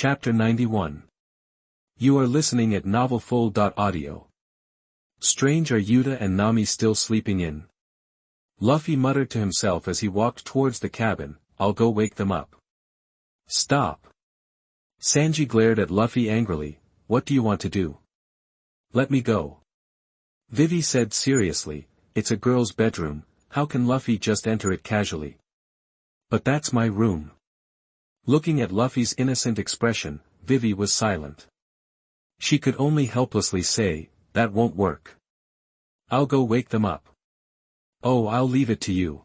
Chapter 91. You are listening at novelfull.audio. Strange, are Yuta and Nami still sleeping in? Luffy muttered to himself as he walked towards the cabin. I'll go wake them up. Stop. Sanji glared at Luffy angrily. What do you want to do? Let me go. Vivi said seriously, it's a girl's bedroom, how can Luffy just enter it casually? But that's my room. Looking at Luffy's innocent expression, Vivi was silent. She could only helplessly say, that won't work. I'll go wake them up. Oh, I'll leave it to you.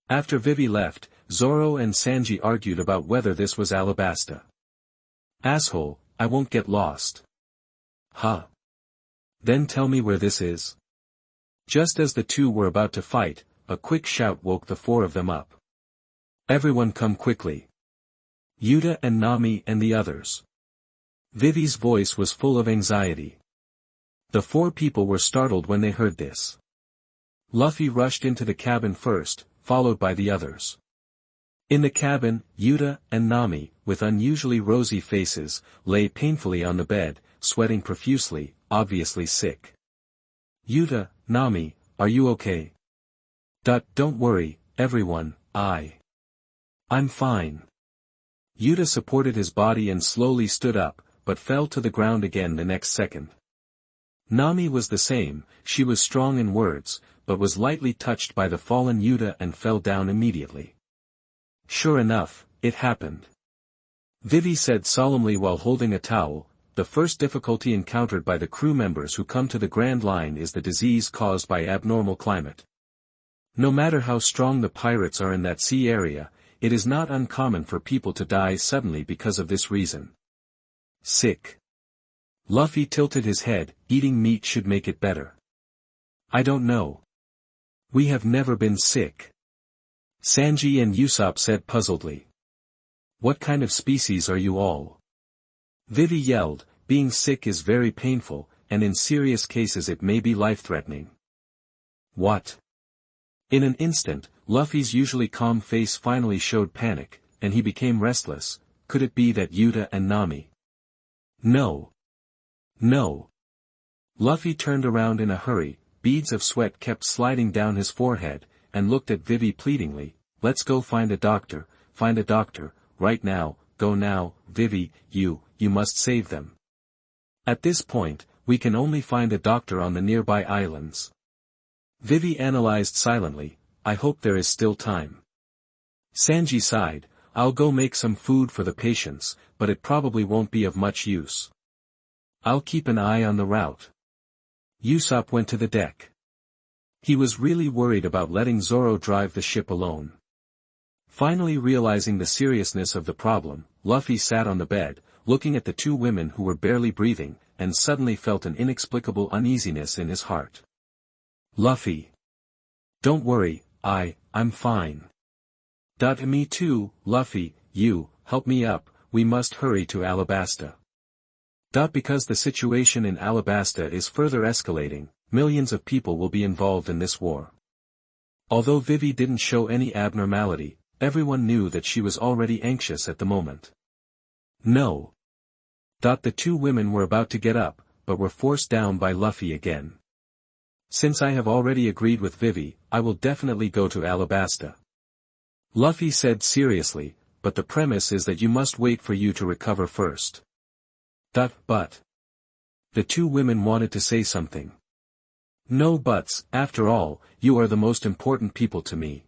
After Vivi left, Zoro and Sanji argued about whether this was Alabasta. Asshole, I won't get lost. Huh. Then tell me where this is. Just as the two were about to fight, a quick shout woke the four of them up. Everyone come quickly. Yuta and Nami and the others. Vivi's voice was full of anxiety. The four people were startled when they heard this. Luffy rushed into the cabin first, followed by the others. In the cabin, Yuta and Nami, with unusually rosy faces, lay painfully on the bed, sweating profusely, obviously sick. Yuta, Nami, are you okay? Don't worry, everyone, I'm fine. Yuta supported his body and slowly stood up, but fell to the ground again the next second. Nami was the same, she was strong in words, but was lightly touched by the fallen Yuta and fell down immediately. Sure enough, it happened. Vivi said solemnly while holding a towel, the first difficulty encountered by the crew members who come to the Grand Line is the disease caused by abnormal climate. No matter how strong the pirates are in that sea area, it is not uncommon for people to die suddenly because of this reason. Sick. Luffy tilted his head, eating meat should make it better. I don't know. We have never been sick. Sanji and Usopp said puzzledly. What kind of species are you all? Vivi yelled, being sick is very painful, and in serious cases it may be life-threatening. What? In an instant, Luffy's usually calm face finally showed panic, and he became restless. Could it be that Yuta and Nami? No. Luffy turned around in a hurry, beads of sweat kept sliding down his forehead, and looked at Vivi pleadingly. Let's go find a doctor, right now, go now, Vivi, you must save them. At this point, we can only find a doctor on the nearby islands. Vivi analyzed silently, I hope there is still time. Sanji sighed, I'll go make some food for the patients, but it probably won't be of much use. I'll keep an eye on the route. Usopp went to the deck. He was really worried about letting Zoro drive the ship alone. Finally realizing the seriousness of the problem, Luffy sat on the bed, looking at the two women who were barely breathing, and suddenly felt an inexplicable uneasiness in his heart. Luffy. Don't worry, I'm fine. Me too, Luffy, help me up, we must hurry to Alabasta. Because the situation in Alabasta is further escalating, millions of people will be involved in this war. Although Vivi didn't show any abnormality, everyone knew that she was already anxious at the moment. No. The two women were about to get up, but were forced down by Luffy again. Since I have already agreed with Vivi, I will definitely go to Alabasta. Luffy said seriously, but the premise is that you must wait for you to recover first. But. The two women wanted to say something. No buts, after all, you are the most important people to me.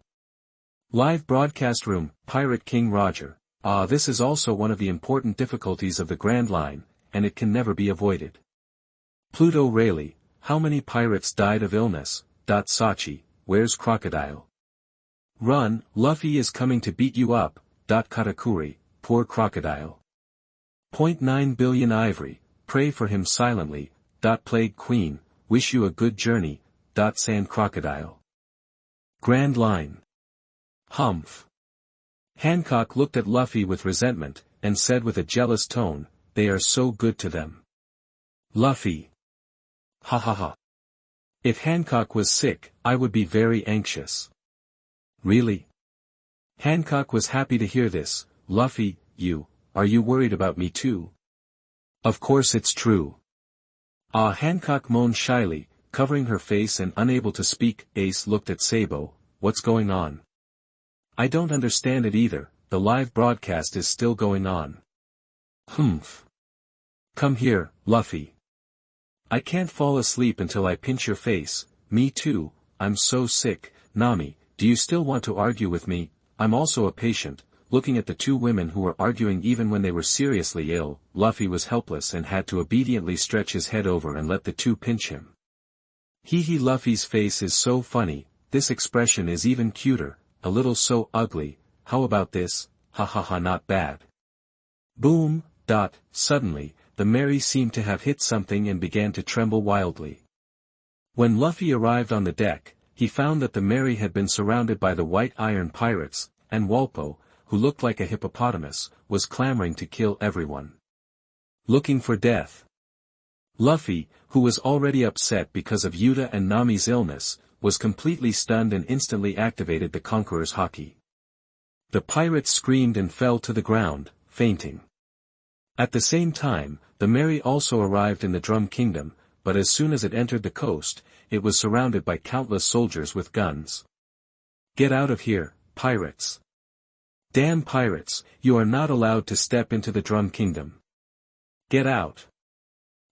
Live broadcast room, Pirate King Roger. This is also one of the important difficulties of the Grand Line, and it can never be avoided. Pluto Rayleigh, how many pirates died of illness? Sachi, where's Crocodile? Run, Luffy is coming to beat you up. Katakuri, poor Crocodile. 0.9 billion Ivory, pray for him silently. Plague Queen, wish you a good journey. Sand Crocodile. Grand Line. Humph. Hancock looked at Luffy with resentment, and said with a jealous tone, they are so good to them. Luffy. Ha ha ha. If Hancock was sick, I would be very anxious. Really? Hancock was happy to hear this. Luffy, are you worried about me too? Of course it's true. Ah, Hancock moaned shyly, covering her face and unable to speak. Ace looked at Sabo. What's going on? I don't understand it either, the live broadcast is still going on. Humph. Come here, Luffy. I can't fall asleep until I pinch your face. Me too, I'm so sick. Nami, do you still want to argue with me? I'm also a patient. Looking at the two women who were arguing even when they were seriously ill, Luffy was helpless and had to obediently stretch his head over and let the two pinch him. Hee Luffy's face is so funny, this expression is even cuter, a little so ugly, how about this, ha ha ha, not bad. Boom, dot, suddenly, the Mary seemed to have hit something and began to tremble wildly. When Luffy arrived on the deck, he found that the Mary had been surrounded by the white iron pirates, and Walpo, who looked like a hippopotamus, was clamoring to kill everyone. Looking for death. Luffy, who was already upset because of Yuta and Nami's illness, was completely stunned and instantly activated the Conqueror's Haki. The pirates screamed and fell to the ground, fainting. At the same time, the Mary also arrived in the Drum Kingdom, but as soon as it entered the coast, it was surrounded by countless soldiers with guns. Get out of here, pirates. Damn pirates, you are not allowed to step into the Drum Kingdom. Get out.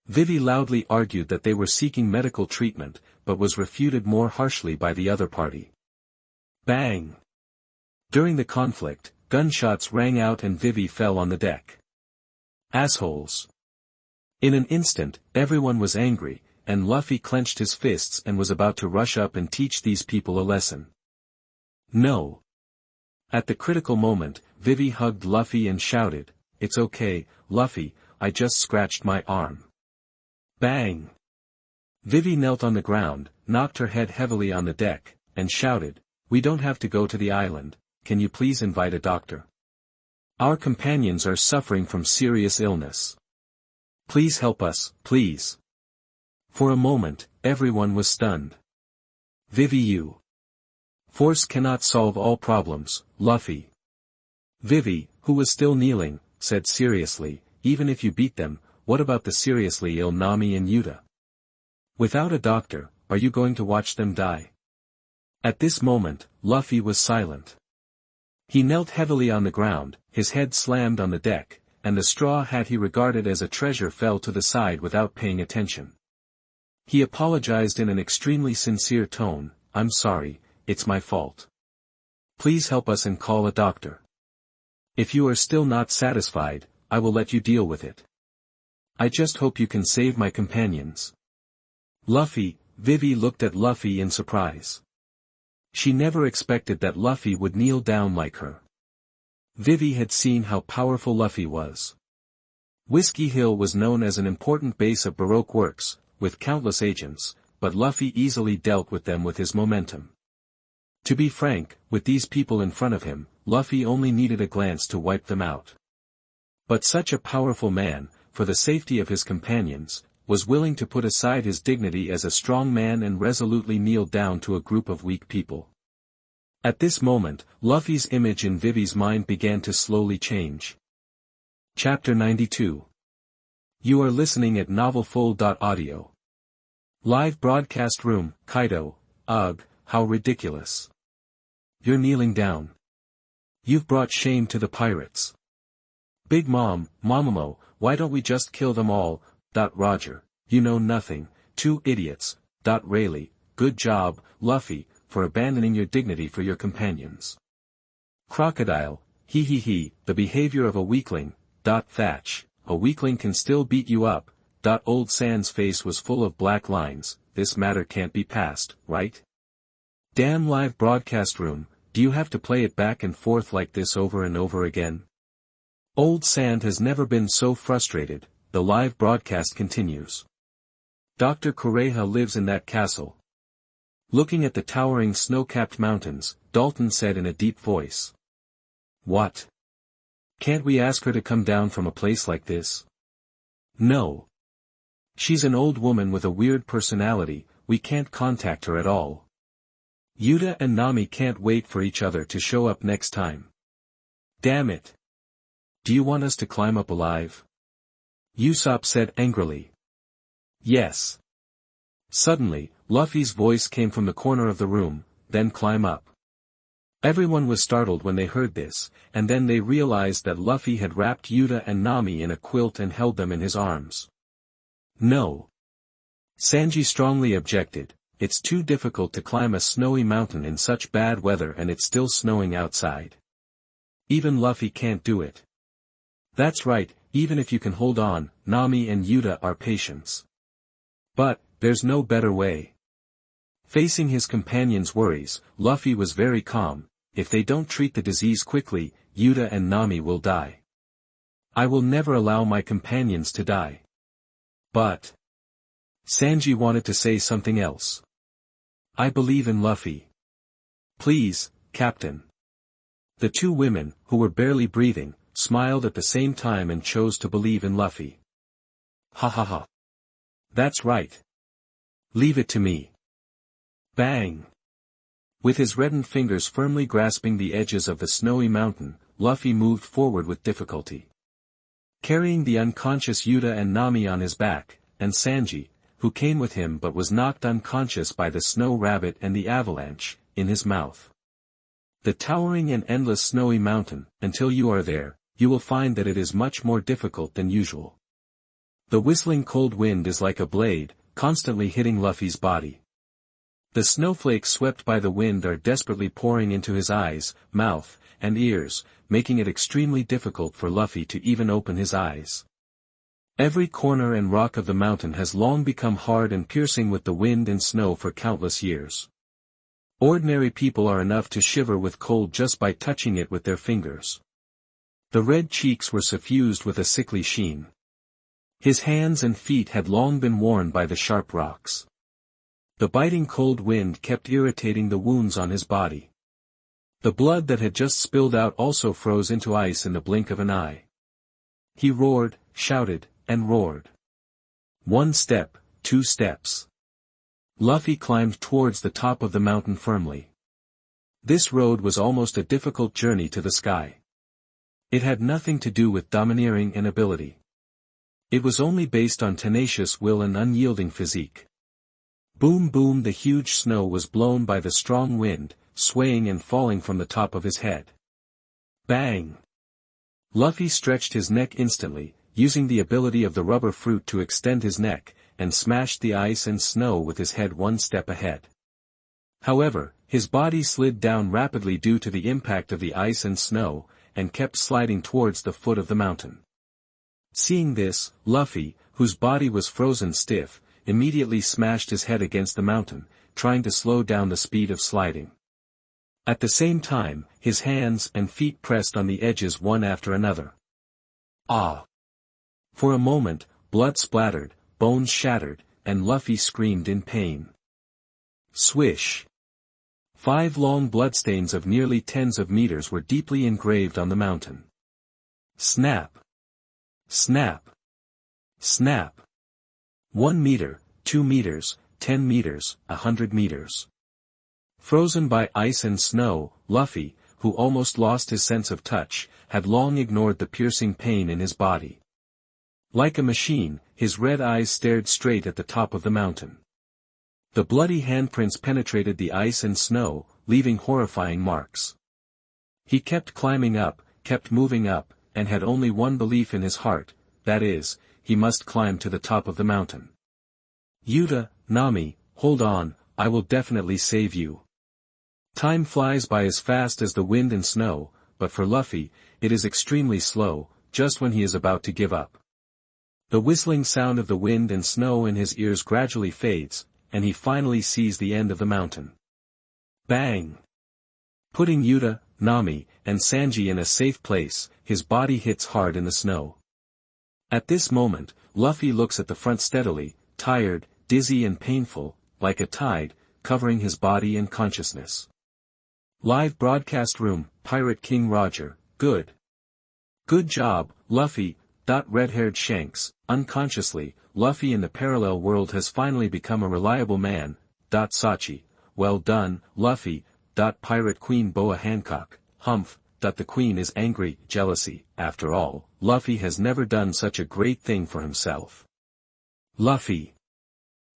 Vivi loudly argued that they were seeking medical treatment, but was refuted more harshly by the other party. Bang! During the conflict, gunshots rang out and Vivi fell on the deck. Assholes! In an instant, everyone was angry, and Luffy clenched his fists and was about to rush up and teach these people a lesson. No! At the critical moment, Vivi hugged Luffy and shouted, "It's okay, Luffy, I just scratched my arm." Bang! Vivi knelt on the ground, knocked her head heavily on the deck, and shouted, "We don't have to go to the island, can you please invite a doctor? Our companions are suffering from serious illness. Please help us, please." For a moment, everyone was stunned. Vivi, you. Force cannot solve all problems, Luffy. Vivi, who was still kneeling, said seriously, "Even if you beat them, what about the seriously ill Nami and Yuta? Without a doctor, are you going to watch them die?" At this moment, Luffy was silent. He knelt heavily on the ground, his head slammed on the deck, and the straw hat he regarded as a treasure fell to the side without paying attention. He apologized in an extremely sincere tone, "I'm sorry, it's my fault. Please help us and call a doctor. If you are still not satisfied, I will let you deal with it. I just hope you can save my companions." Luffy, Vivi looked at Luffy in surprise. She never expected that Luffy would kneel down like her. Vivi had seen how powerful Luffy was. Whiskey Hill was known as an important base of Baroque works, with countless agents, but Luffy easily dealt with them with his momentum. To be frank, with these people in front of him, Luffy only needed a glance to wipe them out. But such a powerful man, for the safety of his companions, was willing to put aside his dignity as a strong man and resolutely kneel down to a group of weak people. At this moment, Luffy's image in Vivi's mind began to slowly change. Chapter 92. You are listening at novelfull.audio. Live broadcast room, Kaido. Ugh, how ridiculous. You're kneeling down. You've brought shame to the pirates. Big Mom, Momomo, why don't we just kill them all? Roger, you know nothing, two idiots. Rayleigh, good job, Luffy, for abandoning your dignity for your companions. Crocodile, he, the behavior of a weakling. Thatch, a weakling can still beat you up. Old Sand's face was full of black lines, this matter can't be passed, right? Damn live broadcast room, do you have to play it back and forth like this over and over again? Old Sand has never been so frustrated. The live broadcast continues. Dr. Kureha lives in that castle. Looking at the towering snow-capped mountains, Dalton said in a deep voice. What? Can't we ask her to come down from a place like this? No. She's an old woman with a weird personality, we can't contact her at all. Yuta and Nami can't wait for each other to show up next time. Damn it. do you want us to climb up alive? Usopp said angrily. Yes. Suddenly, Luffy's voice came from the corner of the room, then climb up. Everyone was startled when they heard this, and then they realized that Luffy had wrapped Yuta and Nami in a quilt and held them in his arms. No. Sanji strongly objected, it's too difficult to climb a snowy mountain in such bad weather and it's still snowing outside. Even Luffy can't do it. That's right, even if you can hold on, Nami and Yuta are patients. But, there's no better way. Facing his companion's worries, Luffy was very calm. If they don't treat the disease quickly, Yuta and Nami will die. I will never allow my companions to die. But... Sanji wanted to say something else. I believe in Luffy. Please, Captain. The two women, who were barely breathing, smiled at the same time and chose to believe in Luffy. Ha ha ha. That's right. Leave it to me. Bang! With his reddened fingers firmly grasping the edges of the snowy mountain, Luffy moved forward with difficulty. Carrying the unconscious Yuta and Nami on his back, and Sanji, who came with him but was knocked unconscious by the snow rabbit and the avalanche, in his mouth. The towering and endless snowy mountain, until you are there, you will find that it is much more difficult than usual. The whistling cold wind is like a blade, constantly hitting Luffy's body. The snowflakes swept by the wind are desperately pouring into his eyes, mouth, and ears, making it extremely difficult for Luffy to even open his eyes. Every corner and rock of the mountain has long become hard and piercing with the wind and snow for countless years. Ordinary people are enough to shiver with cold just by touching it with their fingers. The red cheeks were suffused with a sickly sheen. His hands and feet had long been worn by the sharp rocks. The biting cold wind kept irritating the wounds on his body. The blood that had just spilled out also froze into ice in the blink of an eye. He roared, shouted, and roared. 1 step, 2 steps. Luffy climbed towards the top of the mountain firmly. This road was almost a difficult journey to the sky. It had nothing to do with domineering and ability. It was only based on tenacious will and unyielding physique. Boom boom, the huge snow was blown by the strong wind, swaying and falling from the top of his head. Bang! Luffy stretched his neck instantly, using the ability of the rubber fruit to extend his neck, and smashed the ice and snow with his head 1 step ahead. However, his body slid down rapidly due to the impact of the ice and snow, and kept sliding towards the foot of the mountain. Seeing this, Luffy, whose body was frozen stiff, immediately smashed his head against the mountain, trying to slow down the speed of sliding. At the same time, his hands and feet pressed on the edges one after another. Ah! For a moment, blood splattered, bones shattered, and Luffy screamed in pain. Swish! 5 long bloodstains of nearly tens of meters were deeply engraved on the mountain. Snap! Snap! Snap! 1 meter, 2 meters, 10 meters, 100 meters. Frozen by ice and snow, Luffy, who almost lost his sense of touch, had long ignored the piercing pain in his body. Like a machine, his red eyes stared straight at the top of the mountain. The bloody handprints penetrated the ice and snow, leaving horrifying marks. He kept climbing up, kept moving up, and had only one belief in his heart, that is, he must climb to the top of the mountain. Yuta, Nami, hold on, I will definitely save you. Time flies by as fast as the wind and snow, but for Luffy, it is extremely slow, just when he is about to give up. The whistling sound of the wind and snow in his ears gradually fades, and he finally sees the end of the mountain. Bang! Putting Yuta, Nami, and Sanji in a safe place, his body hits hard in the snow. At this moment, Luffy looks at the front steadily, tired, dizzy and painful, like a tide, covering his body and consciousness. Live broadcast room, Pirate King Roger, good. Good job, Luffy. Red-haired Shanks, unconsciously, Luffy in the parallel world has finally become a reliable man. Sachi, well done, Luffy. Pirate Queen Boa Hancock, humph. The queen is angry, jealousy, after all, Luffy has never done such a great thing for himself. Luffy.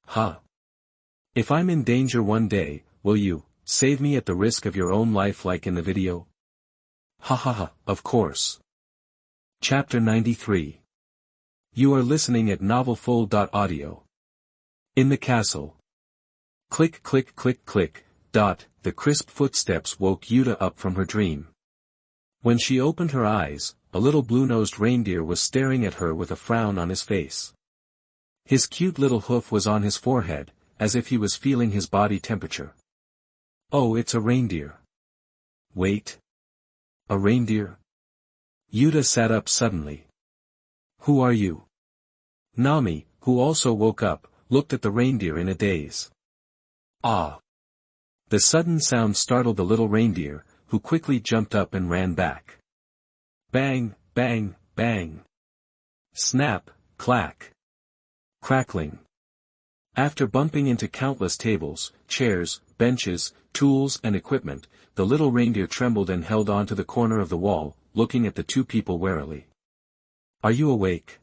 Huh. If I'm in danger one day, will you save me at the risk of your own life like in the video? Ha ha ha, of course. Chapter 93. You are listening at novelfull.audio. In the castle. Click click click click, the crisp footsteps woke Yuta up from her dream. When she opened her eyes, a little blue-nosed reindeer was staring at her with a frown on his face. His cute little hoof was on his forehead, as if he was feeling his body temperature. Oh, it's a reindeer. Wait. A reindeer? Yuta sat up suddenly. Who are you? Nami, who also woke up, looked at the reindeer in a daze. Ah! The sudden sound startled the little reindeer, who quickly jumped up and ran back. Bang, bang, bang. Snap, clack. Crackling. After bumping into countless tables, chairs, benches, tools and equipment, the little reindeer trembled and held on to the corner of the wall, looking at the two people warily. Are you awake?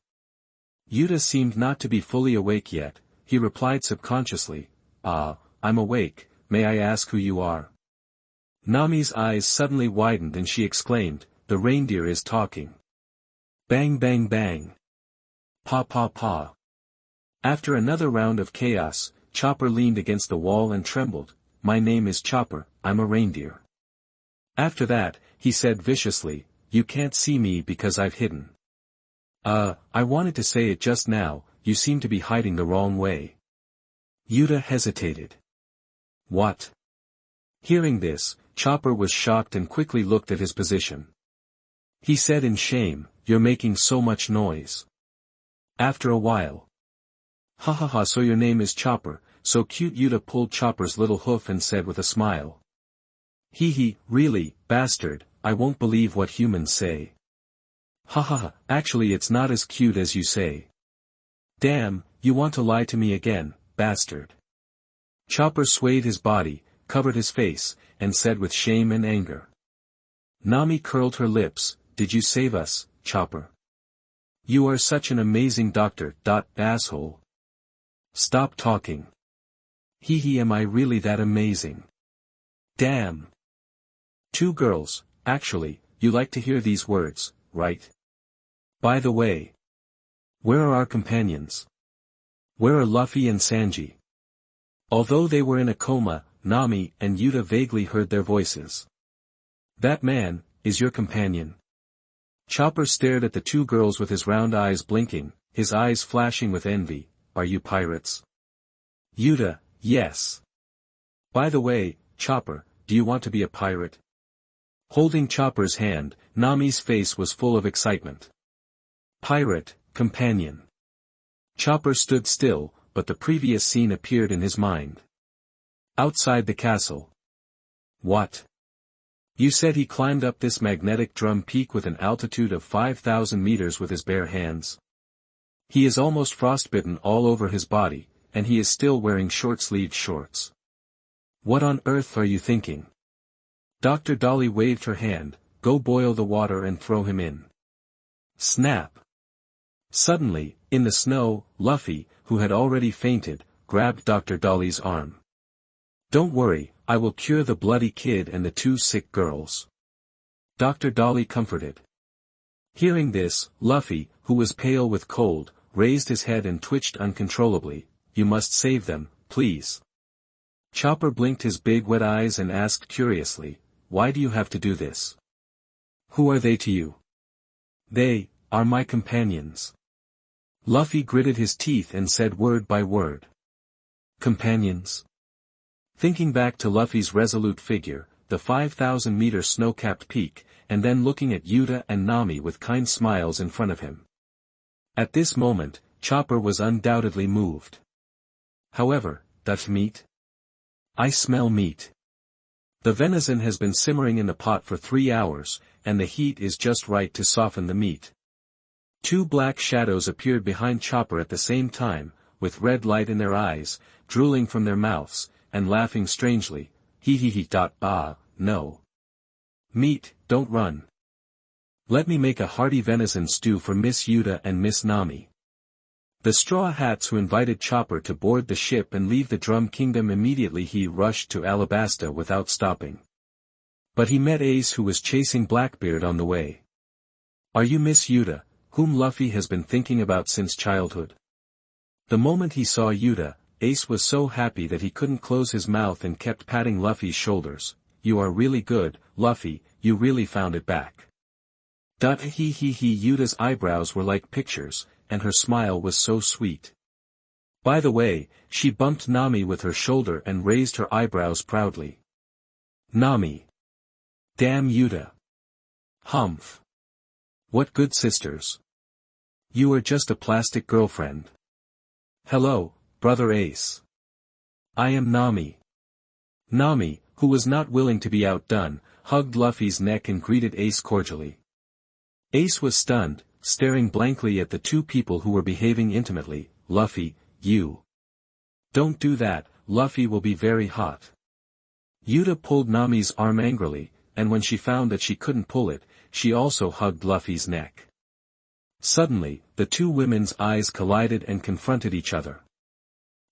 Yuta seemed not to be fully awake yet. He replied subconsciously, I'm awake, may I ask who you are? Nami's eyes suddenly widened and she exclaimed, the reindeer is talking. Bang bang bang. Pa pa pa. After another round of chaos, Chopper leaned against the wall and trembled. My name is Chopper, I'm a reindeer. After that, he said viciously, you can't see me because I've hidden. I wanted to say it just now, you seem to be hiding the wrong way. Yuta hesitated. What? Hearing this, Chopper was shocked and quickly looked at his position. He said in shame, you're making so much noise. After a while. Ha ha ha, so your name is Chopper, so cute. Yuta pulled Chopper's little hoof and said with a smile. Hee hee, really, bastard, I won't believe what humans say. Ha ha ha, actually it's not as cute as you say. Damn, you want to lie to me again, bastard. Chopper swayed his body, covered his face, and said with shame and anger. Nami curled her lips, did you save us, Chopper? You are such an amazing doctor, asshole. Stop talking. Hee hee, am I really that amazing? Damn. Two girls, actually, you like to hear these words, right? By the way. Where are our companions? Where are Luffy and Sanji? Although they were in a coma, Nami and Yuta vaguely heard their voices. That man, is your companion? Chopper stared at the two girls with his round eyes blinking, his eyes flashing with envy. Are you pirates? Yuta, yes. By the way, Chopper, do you want to be a pirate? Holding Chopper's hand, Nami's face was full of excitement. Pirate, companion. Chopper stood still, but the previous scene appeared in his mind. Outside the castle. What? You said he climbed up this magnetic drum peak with an altitude of 5,000 meters with his bare hands? He is almost frostbitten all over his body, and he is still wearing short-sleeved shorts. What on earth are you thinking? Dr. Dolly waved her hand, go boil the water and throw him in. Snap. Suddenly, in the snow, Luffy, who had already fainted, grabbed Dr. Dolly's arm. Don't worry, I will cure the bloody kid and the two sick girls. Dr. Dolly comforted. Hearing this, Luffy, who was pale with cold, raised his head and twitched uncontrollably. You must save them, please. Chopper blinked his big wet eyes and asked curiously, why do you have to do this? Who are they to you? They are my companions. Luffy gritted his teeth and said word by word. Companions. Thinking back to Luffy's resolute figure, the 5,000-meter snow-capped peak, and then looking at Yuta and Nami with kind smiles in front of him. At this moment, Chopper was undoubtedly moved. However, that meat? I smell meat. The venison has been simmering in the pot for 3 hours, and the heat is just right to soften the meat. Two black shadows appeared behind Chopper at the same time, with red light in their eyes, drooling from their mouths, and laughing strangely. Hee hee hee. No. Meat, don't run. Let me make a hearty venison stew for Miss Yuta and Miss Nami. The Straw Hats who invited Chopper to board the ship and leave the Drum Kingdom immediately he rushed to Alabasta without stopping. But he met Ace who was chasing Blackbeard on the way. Are you Miss Yuta, whom Luffy has been thinking about since childhood? The moment he saw Yuta, Ace was so happy that he couldn't close his mouth and kept patting Luffy's shoulders. You are really good, Luffy, you really found it back. Yuta's eyebrows were like pictures, and her smile was so sweet. By the way, she bumped Nami with her shoulder and raised her eyebrows proudly. Nami. Damn Yuta. Humph. What good sisters. You are just a plastic girlfriend. Hello, brother Ace. I am Nami. Nami, who was not willing to be outdone, hugged Luffy's neck and greeted Ace cordially. Ace was stunned, staring blankly at the two people who were behaving intimately. Luffy, you. Don't do that, Luffy will be very hot. Yuta pulled Nami's arm angrily, and when she found that she couldn't pull it, she also hugged Luffy's neck. Suddenly, the two women's eyes collided and confronted each other.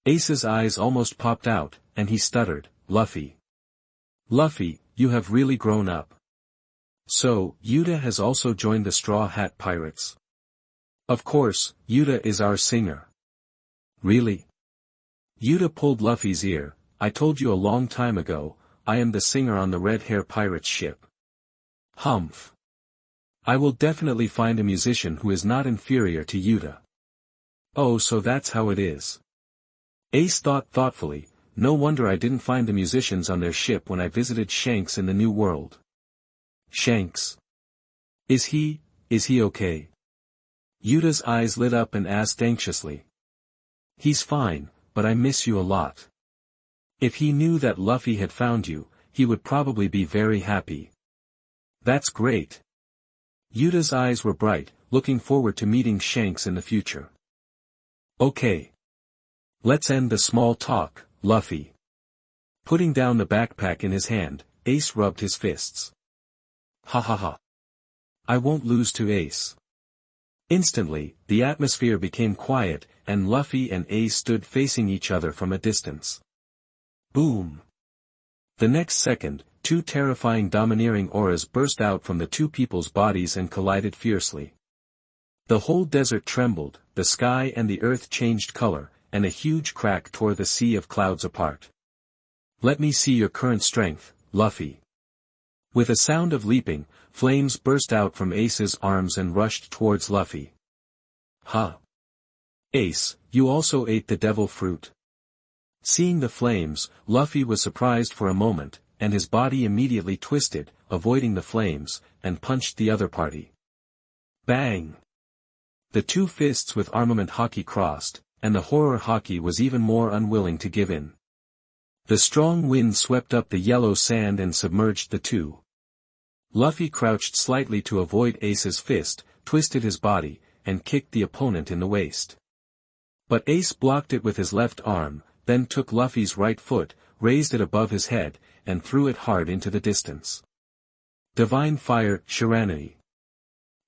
Ace's eyes almost popped out, and he stuttered, Luffy. Luffy, you have really grown up. So, Yuta has also joined the Straw Hat Pirates. Of course, Yuta is our singer. Really? Yuta pulled Luffy's ear. I told you a long time ago, I am the singer on the Red Hair Pirates ship. Humph. I will definitely find a musician who is not inferior to Yuta. Oh, so that's how it is. Ace thought thoughtfully, no wonder I didn't find the musicians on their ship when I visited Shanks in the New World. Shanks. Is he okay? Yuta's eyes lit up and asked anxiously. He's fine, but I miss you a lot. If he knew that Luffy had found you, he would probably be very happy. That's great. Yuta's eyes were bright, looking forward to meeting Shanks in the future. Okay. Let's end the small talk, Luffy. Putting down the backpack in his hand, Ace rubbed his fists. Ha ha ha. I won't lose to Ace. Instantly, the atmosphere became quiet, and Luffy and Ace stood facing each other from a distance. Boom. The next second, two terrifying domineering auras burst out from the two people's bodies and collided fiercely. The whole desert trembled, the sky and the earth changed color, and a huge crack tore the sea of clouds apart. Let me see your current strength, Luffy. With a sound of leaping, flames burst out from Ace's arms and rushed towards Luffy. Huh. Ace, you also ate the devil fruit. Seeing the flames, Luffy was surprised for a moment, and his body immediately twisted, avoiding the flames, and punched the other party. Bang! The two fists with armament Haki crossed, and the horror Haki was even more unwilling to give in. The strong wind swept up the yellow sand and submerged the two. Luffy crouched slightly to avoid Ace's fist, twisted his body, and kicked the opponent in the waist. But Ace blocked it with his left arm, then took Luffy's right foot, raised it above his head, and threw it hard into the distance. Divine Fire, Shiranui.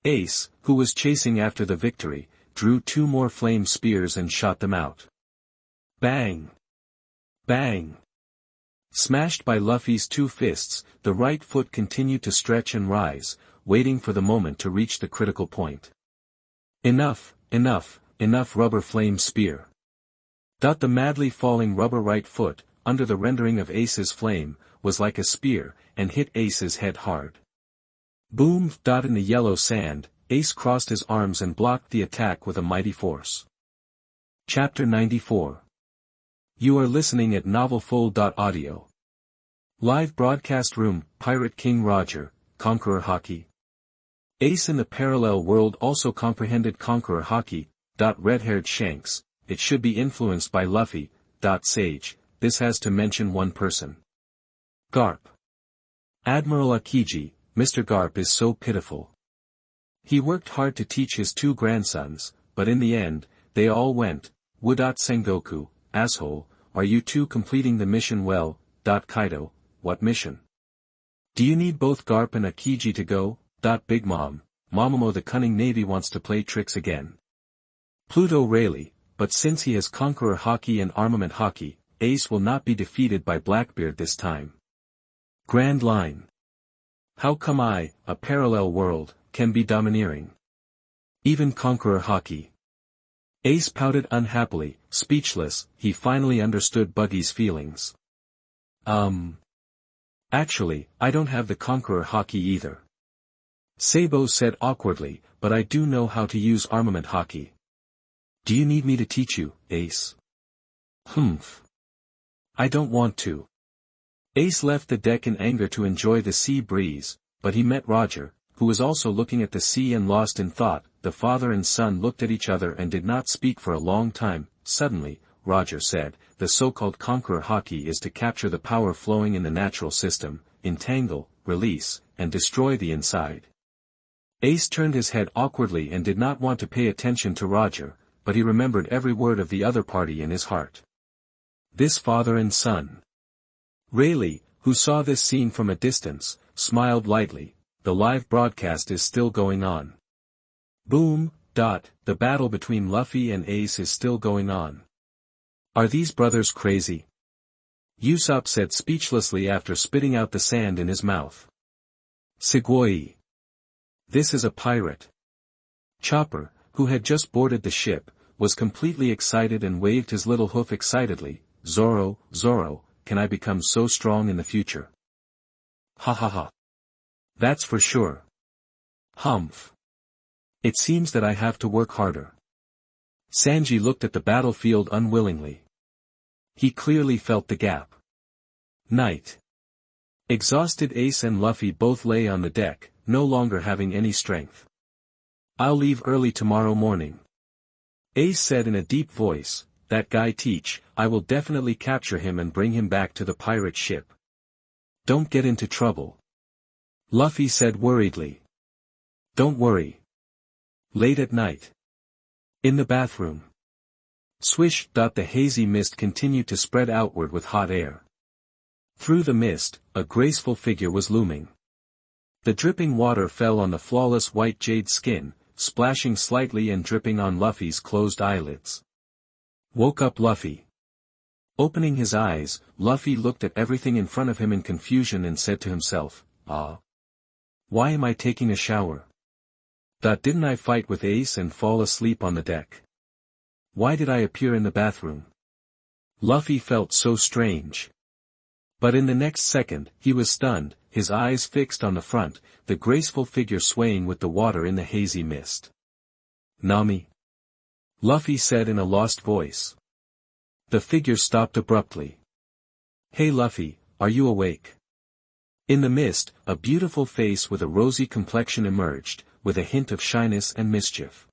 Ace, who was chasing after the victory, drew two more flame spears and shot them out. Bang! Bang! Smashed by Luffy's two fists, the right foot continued to stretch and rise, waiting for the moment to reach the critical point. Enough, enough, enough rubber flame spear. The madly falling rubber right foot, under the rendering of Ace's flame, was like a spear, and hit Ace's head hard. Boom! In the yellow sand, Ace crossed his arms and blocked the attack with a mighty force. Chapter 94. You are listening at novelfull.audio. Live broadcast room, Pirate King Roger, Conqueror Haki. Ace in the parallel world also comprehended Conqueror Haki. Red-haired Shanks, it should be influenced by Luffy. Sage, this has to mention one person. Garp. Admiral Akiji, Mr. Garp is so pitiful. He worked hard to teach his two grandsons, but in the end, they all went. Sengoku, asshole, are you two completing the mission well? Kaido, what mission? Do you need both Garp and Akiji to go? Big Mom, Momomo the cunning Navy wants to play tricks again. Pluto Rayleigh, but since he has Conqueror Haki and Armament Haki, Ace will not be defeated by Blackbeard this time. Grand Line. How come I, a parallel world, can be domineering? Even Conqueror Haki. Ace pouted unhappily, speechless. He finally understood Buggy's feelings. Actually, I don't have the Conqueror Haki either. Sabo said awkwardly, but I do know how to use Armament Haki. Do you need me to teach you, Ace? Humph. I don't want to. Ace left the deck in anger to enjoy the sea breeze, but he met Roger, who was also looking at the sea and lost in thought. The father and son looked at each other and did not speak for a long time. Suddenly, Roger said, the so-called Conqueror Haki is to capture the power flowing in the natural system, entangle, release, and destroy the inside. Ace turned his head awkwardly and did not want to pay attention to Roger, but he remembered every word of the other party in his heart. This father and son. Rayleigh, who saw this scene from a distance, smiled lightly. The live broadcast is still going on. Boom, the battle between Luffy and Ace is still going on. Are these brothers crazy? Usopp said speechlessly after spitting out the sand in his mouth. Sugoi. This is a pirate. Chopper, who had just boarded the ship, was completely excited and waved his little hoof excitedly. Zoro, can I become so strong in the future? Ha ha ha. That's for sure. Humph. It seems that I have to work harder. Sanji looked at the battlefield unwillingly. He clearly felt the gap. Night. Exhausted Ace and Luffy both lay on the deck, no longer having any strength. I'll leave early tomorrow morning. Ace said in a deep voice, that guy Teach, I will definitely capture him and bring him back to the pirate ship. Don't get into trouble. Luffy said worriedly. Don't worry. Late at night. In the bathroom. Swish. The hazy mist continued to spread outward with hot air. Through the mist, a graceful figure was looming. The dripping water fell on the flawless white jade skin, splashing slightly and dripping on Luffy's closed eyelids. Woke up Luffy. Opening his eyes, Luffy looked at everything in front of him in confusion and said to himself, why am I taking a shower? Didn't I fight with Ace and fall asleep on the deck? Why did I appear in the bathroom? Luffy felt so strange. But in the next second, he was stunned, his eyes fixed on the front, the graceful figure swaying with the water in the hazy mist. Nami? Luffy said in a lost voice. The figure stopped abruptly. Hey Luffy, are you awake? In the mist, a beautiful face with a rosy complexion emerged, with a hint of shyness and mischief.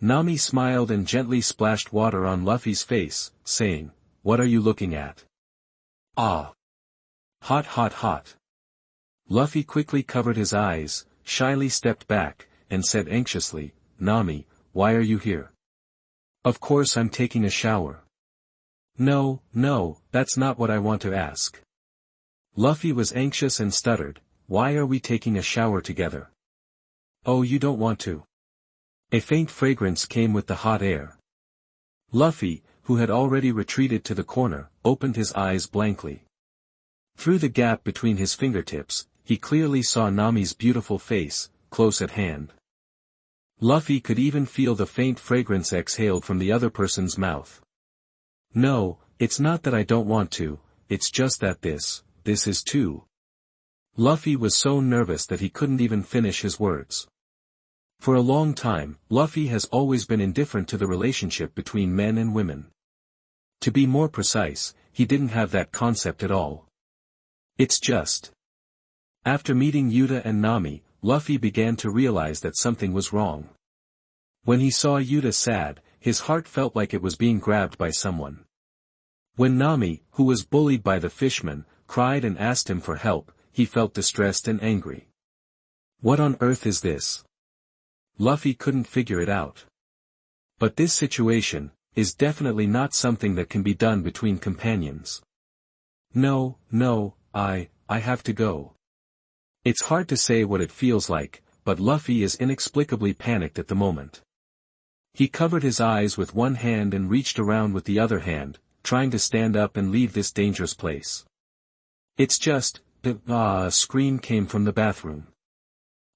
Nami smiled and gently splashed water on Luffy's face, saying, what are you looking at? Ah. Hot. Luffy quickly covered his eyes, shyly stepped back, and said anxiously, Nami, why are you here? Of course I'm taking a shower. No, that's not what I want to ask. Luffy was anxious and stuttered, why are we taking a shower together? Oh, you don't want to? A faint fragrance came with the hot air. Luffy, who had already retreated to the corner, opened his eyes blankly. Through the gap between his fingertips, he clearly saw Nami's beautiful face, close at hand. Luffy could even feel the faint fragrance exhaled from the other person's mouth. No, it's not that I don't want to, it's just that this is too. Luffy was so nervous that he couldn't even finish his words. For a long time, Luffy has always been indifferent to the relationship between men and women. To be more precise, he didn't have that concept at all. It's just. After meeting Yuta and Nami, Luffy began to realize that something was wrong. When he saw Yuta sad, his heart felt like it was being grabbed by someone. When Nami, who was bullied by the fishmen, cried and asked him for help, he felt distressed and angry. What on earth is this? Luffy couldn't figure it out. But this situation is definitely not something that can be done between companions. No, I have to go. It's hard to say what it feels like, but Luffy is inexplicably panicked at the moment. He covered his eyes with one hand and reached around with the other hand, trying to stand up and leave this dangerous place. It's just, a scream came from the bathroom.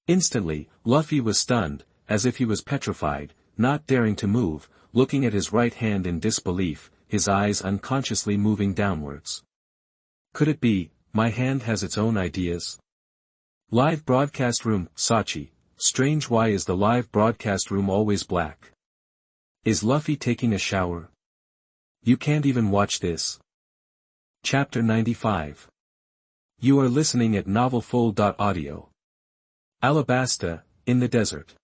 Instantly, Luffy was stunned, as if he was petrified, not daring to move, looking at his right hand in disbelief, his eyes unconsciously moving downwards. Could it be, my hand has its own ideas? Live broadcast room, Sachi, strange, why is the live broadcast room always black? Is Luffy taking a shower? You can't even watch this. Chapter 95. You are listening at novelfull.audio. Alabasta, in the desert.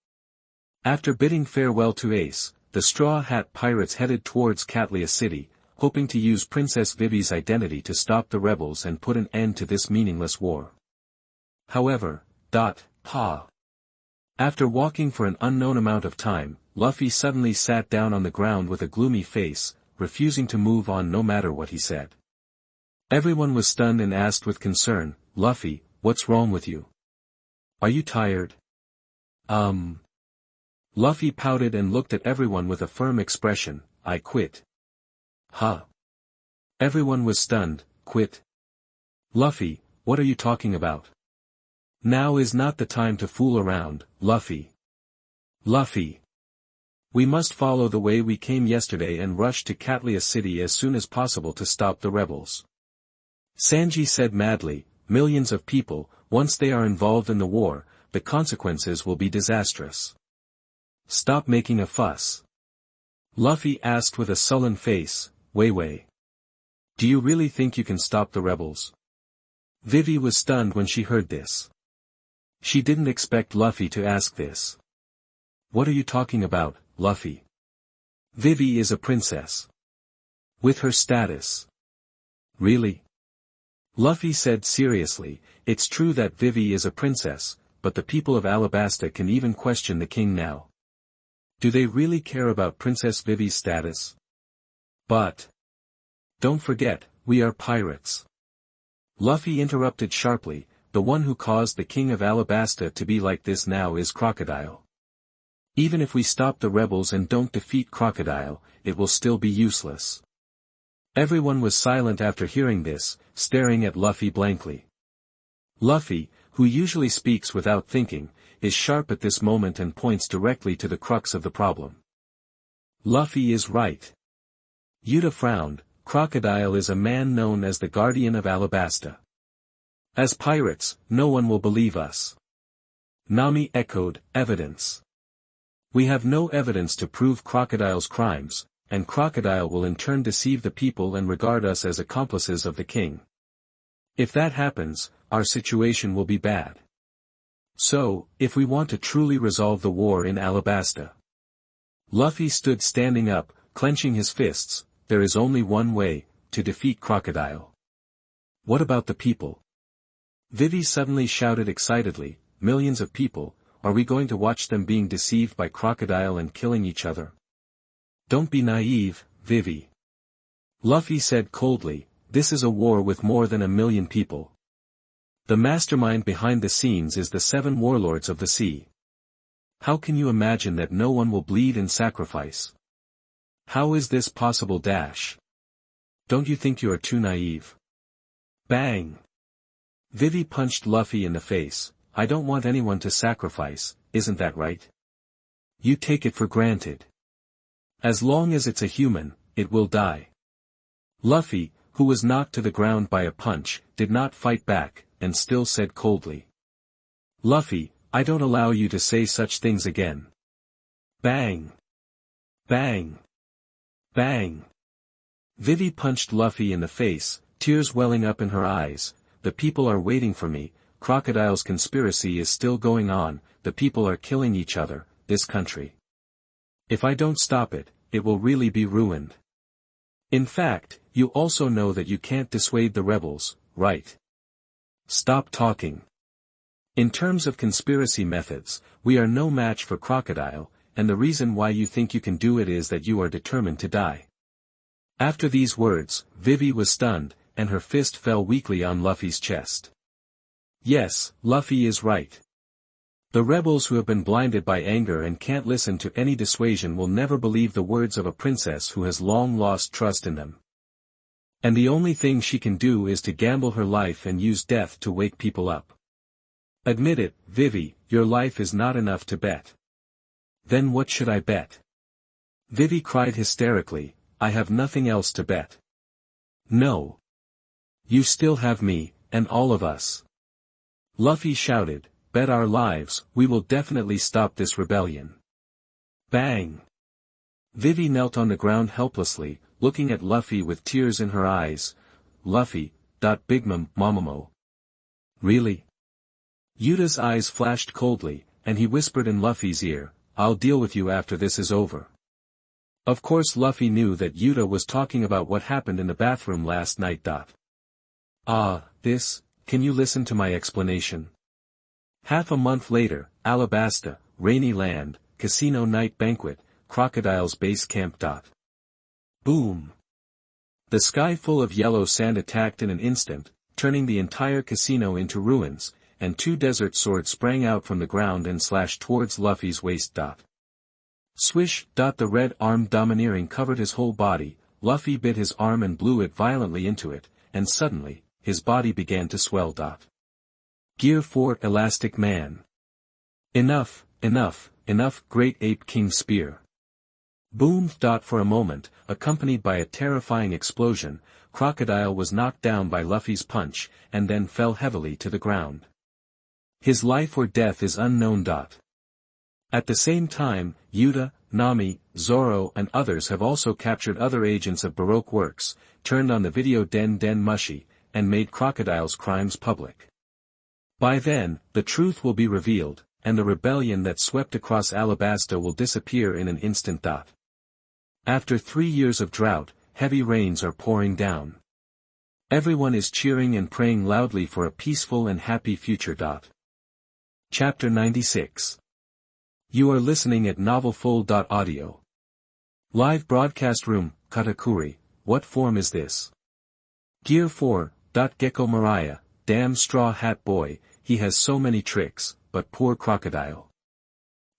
After bidding farewell to Ace, the Straw Hat Pirates headed towards Cattleya City, hoping to use Princess Vivi's identity to stop the rebels and put an end to this meaningless war. However, after walking for an unknown amount of time, Luffy suddenly sat down on the ground with a gloomy face, refusing to move on no matter what he said. Everyone was stunned and asked with concern, Luffy, what's wrong with you? Are you tired? Luffy pouted and looked at everyone with a firm expression, I quit. Huh? Everyone was stunned, quit? Luffy, what are you talking about? Now is not the time to fool around, Luffy. Luffy. We must follow the way we came yesterday and rush to Cattleya City as soon as possible to stop the rebels. Sanji said madly, millions of people, once they are involved in the war, the consequences will be disastrous. Stop making a fuss. Luffy asked with a sullen face, Wei. Do you really think you can stop the rebels? Vivi was stunned when she heard this. She didn't expect Luffy to ask this. What are you talking about, Luffy? Vivi is a princess. With her status. Really? Luffy said seriously, it's true that Vivi is a princess, but the people of Alabasta can even question the king now. Do they really care about Princess Vivi's status? But don't forget, we are pirates. Luffy interrupted sharply, the one who caused the king of Alabasta to be like this now is Crocodile. Even if we stop the rebels and don't defeat Crocodile, it will still be useless. Everyone was silent after hearing this, staring at Luffy blankly. Luffy, who usually speaks without thinking, is sharp at this moment and points directly to the crux of the problem. Luffy is right. Yuta frowned, Crocodile is a man known as the Guardian of Alabasta. As pirates, no one will believe us. Nami echoed, evidence. We have no evidence to prove Crocodile's crimes, and Crocodile will in turn deceive the people and regard us as accomplices of the king. If that happens, our situation will be bad. So, if we want to truly resolve the war in Alabasta. Luffy stood standing up, clenching his fists, there is only one way, to defeat Crocodile. What about the people? Vivi suddenly shouted excitedly, millions of people, are we going to watch them being deceived by Crocodile and killing each other? Don't be naive, Vivi. Luffy said coldly, this is a war with more than 1 million people. The mastermind behind the scenes is the 7 warlords of the sea. How can you imagine that no one will bleed and sacrifice? How is this possible? Don't you think you are too naive? Bang! Vivi punched Luffy in the face, I don't want anyone to sacrifice, isn't that right? You take it for granted. As long as it's a human, it will die. Luffy, who was knocked to the ground by a punch, did not fight back, and still said coldly. Luffy, I don't allow you to say such things again. Bang! Bang! Bang! Vivi punched Luffy in the face, tears welling up in her eyes, the people are waiting for me, Crocodile's conspiracy is still going on, the people are killing each other, this country. If I don't stop it, it will really be ruined. In fact, you also know that you can't dissuade the rebels, right? Stop talking. In terms of conspiracy methods, we are no match for Crocodile, and the reason why you think you can do it is that you are determined to die. After these words, Vivi was stunned, and her fist fell weakly on Luffy's chest. Yes, Luffy is right. The rebels who have been blinded by anger and can't listen to any dissuasion will never believe the words of a princess who has long lost trust in them. And the only thing she can do is to gamble her life and use death to wake people up. Admit it, Vivi, your life is not enough to bet. Then what should I bet? Vivi cried hysterically, I have nothing else to bet. No. You still have me, and all of us. Luffy shouted, bet our lives, we will definitely stop this rebellion. Bang! Vivi knelt on the ground helplessly, looking at Luffy with tears in her eyes. Luffy, Big Momomo. Really? Yuta's eyes flashed coldly, and he whispered in Luffy's ear, I'll deal with you after this is over. Of course Luffy knew that Yuta was talking about what happened in the bathroom last night. Can you listen to my explanation? Half a month later, Alabasta, Rainy Land, Casino Night Banquet, Crocodile's Base Camp. Boom! The sky full of yellow sand attacked in an instant, turning the entire casino into ruins, and two desert swords sprang out from the ground and slashed towards Luffy's waist. Swish! The red arm domineering covered his whole body. Luffy bit his arm and blew it violently into it, and suddenly, his body began to swell. Gear 4 Elastic Man. Enough, Great Ape King Spear. Boom! For a moment, accompanied by a terrifying explosion, Crocodile was knocked down by Luffy's punch, and then fell heavily to the ground. His life or death is unknown. At the same time, Yuta, Nami, Zoro and others have also captured other agents of Baroque Works, turned on the video Den Mushi, and made Crocodile's crimes public. By then, the truth will be revealed, and the rebellion that swept across Alabasta will disappear in an instant. After 3 years of drought, heavy rains are pouring down. Everyone is cheering and praying loudly for a peaceful and happy future. Chapter 96. You are listening at novelfull.audio. Live broadcast room, Katakuri, what form is this? Gear 4, Gecko Mariah, damn straw hat boy, he has so many tricks, but poor Crocodile.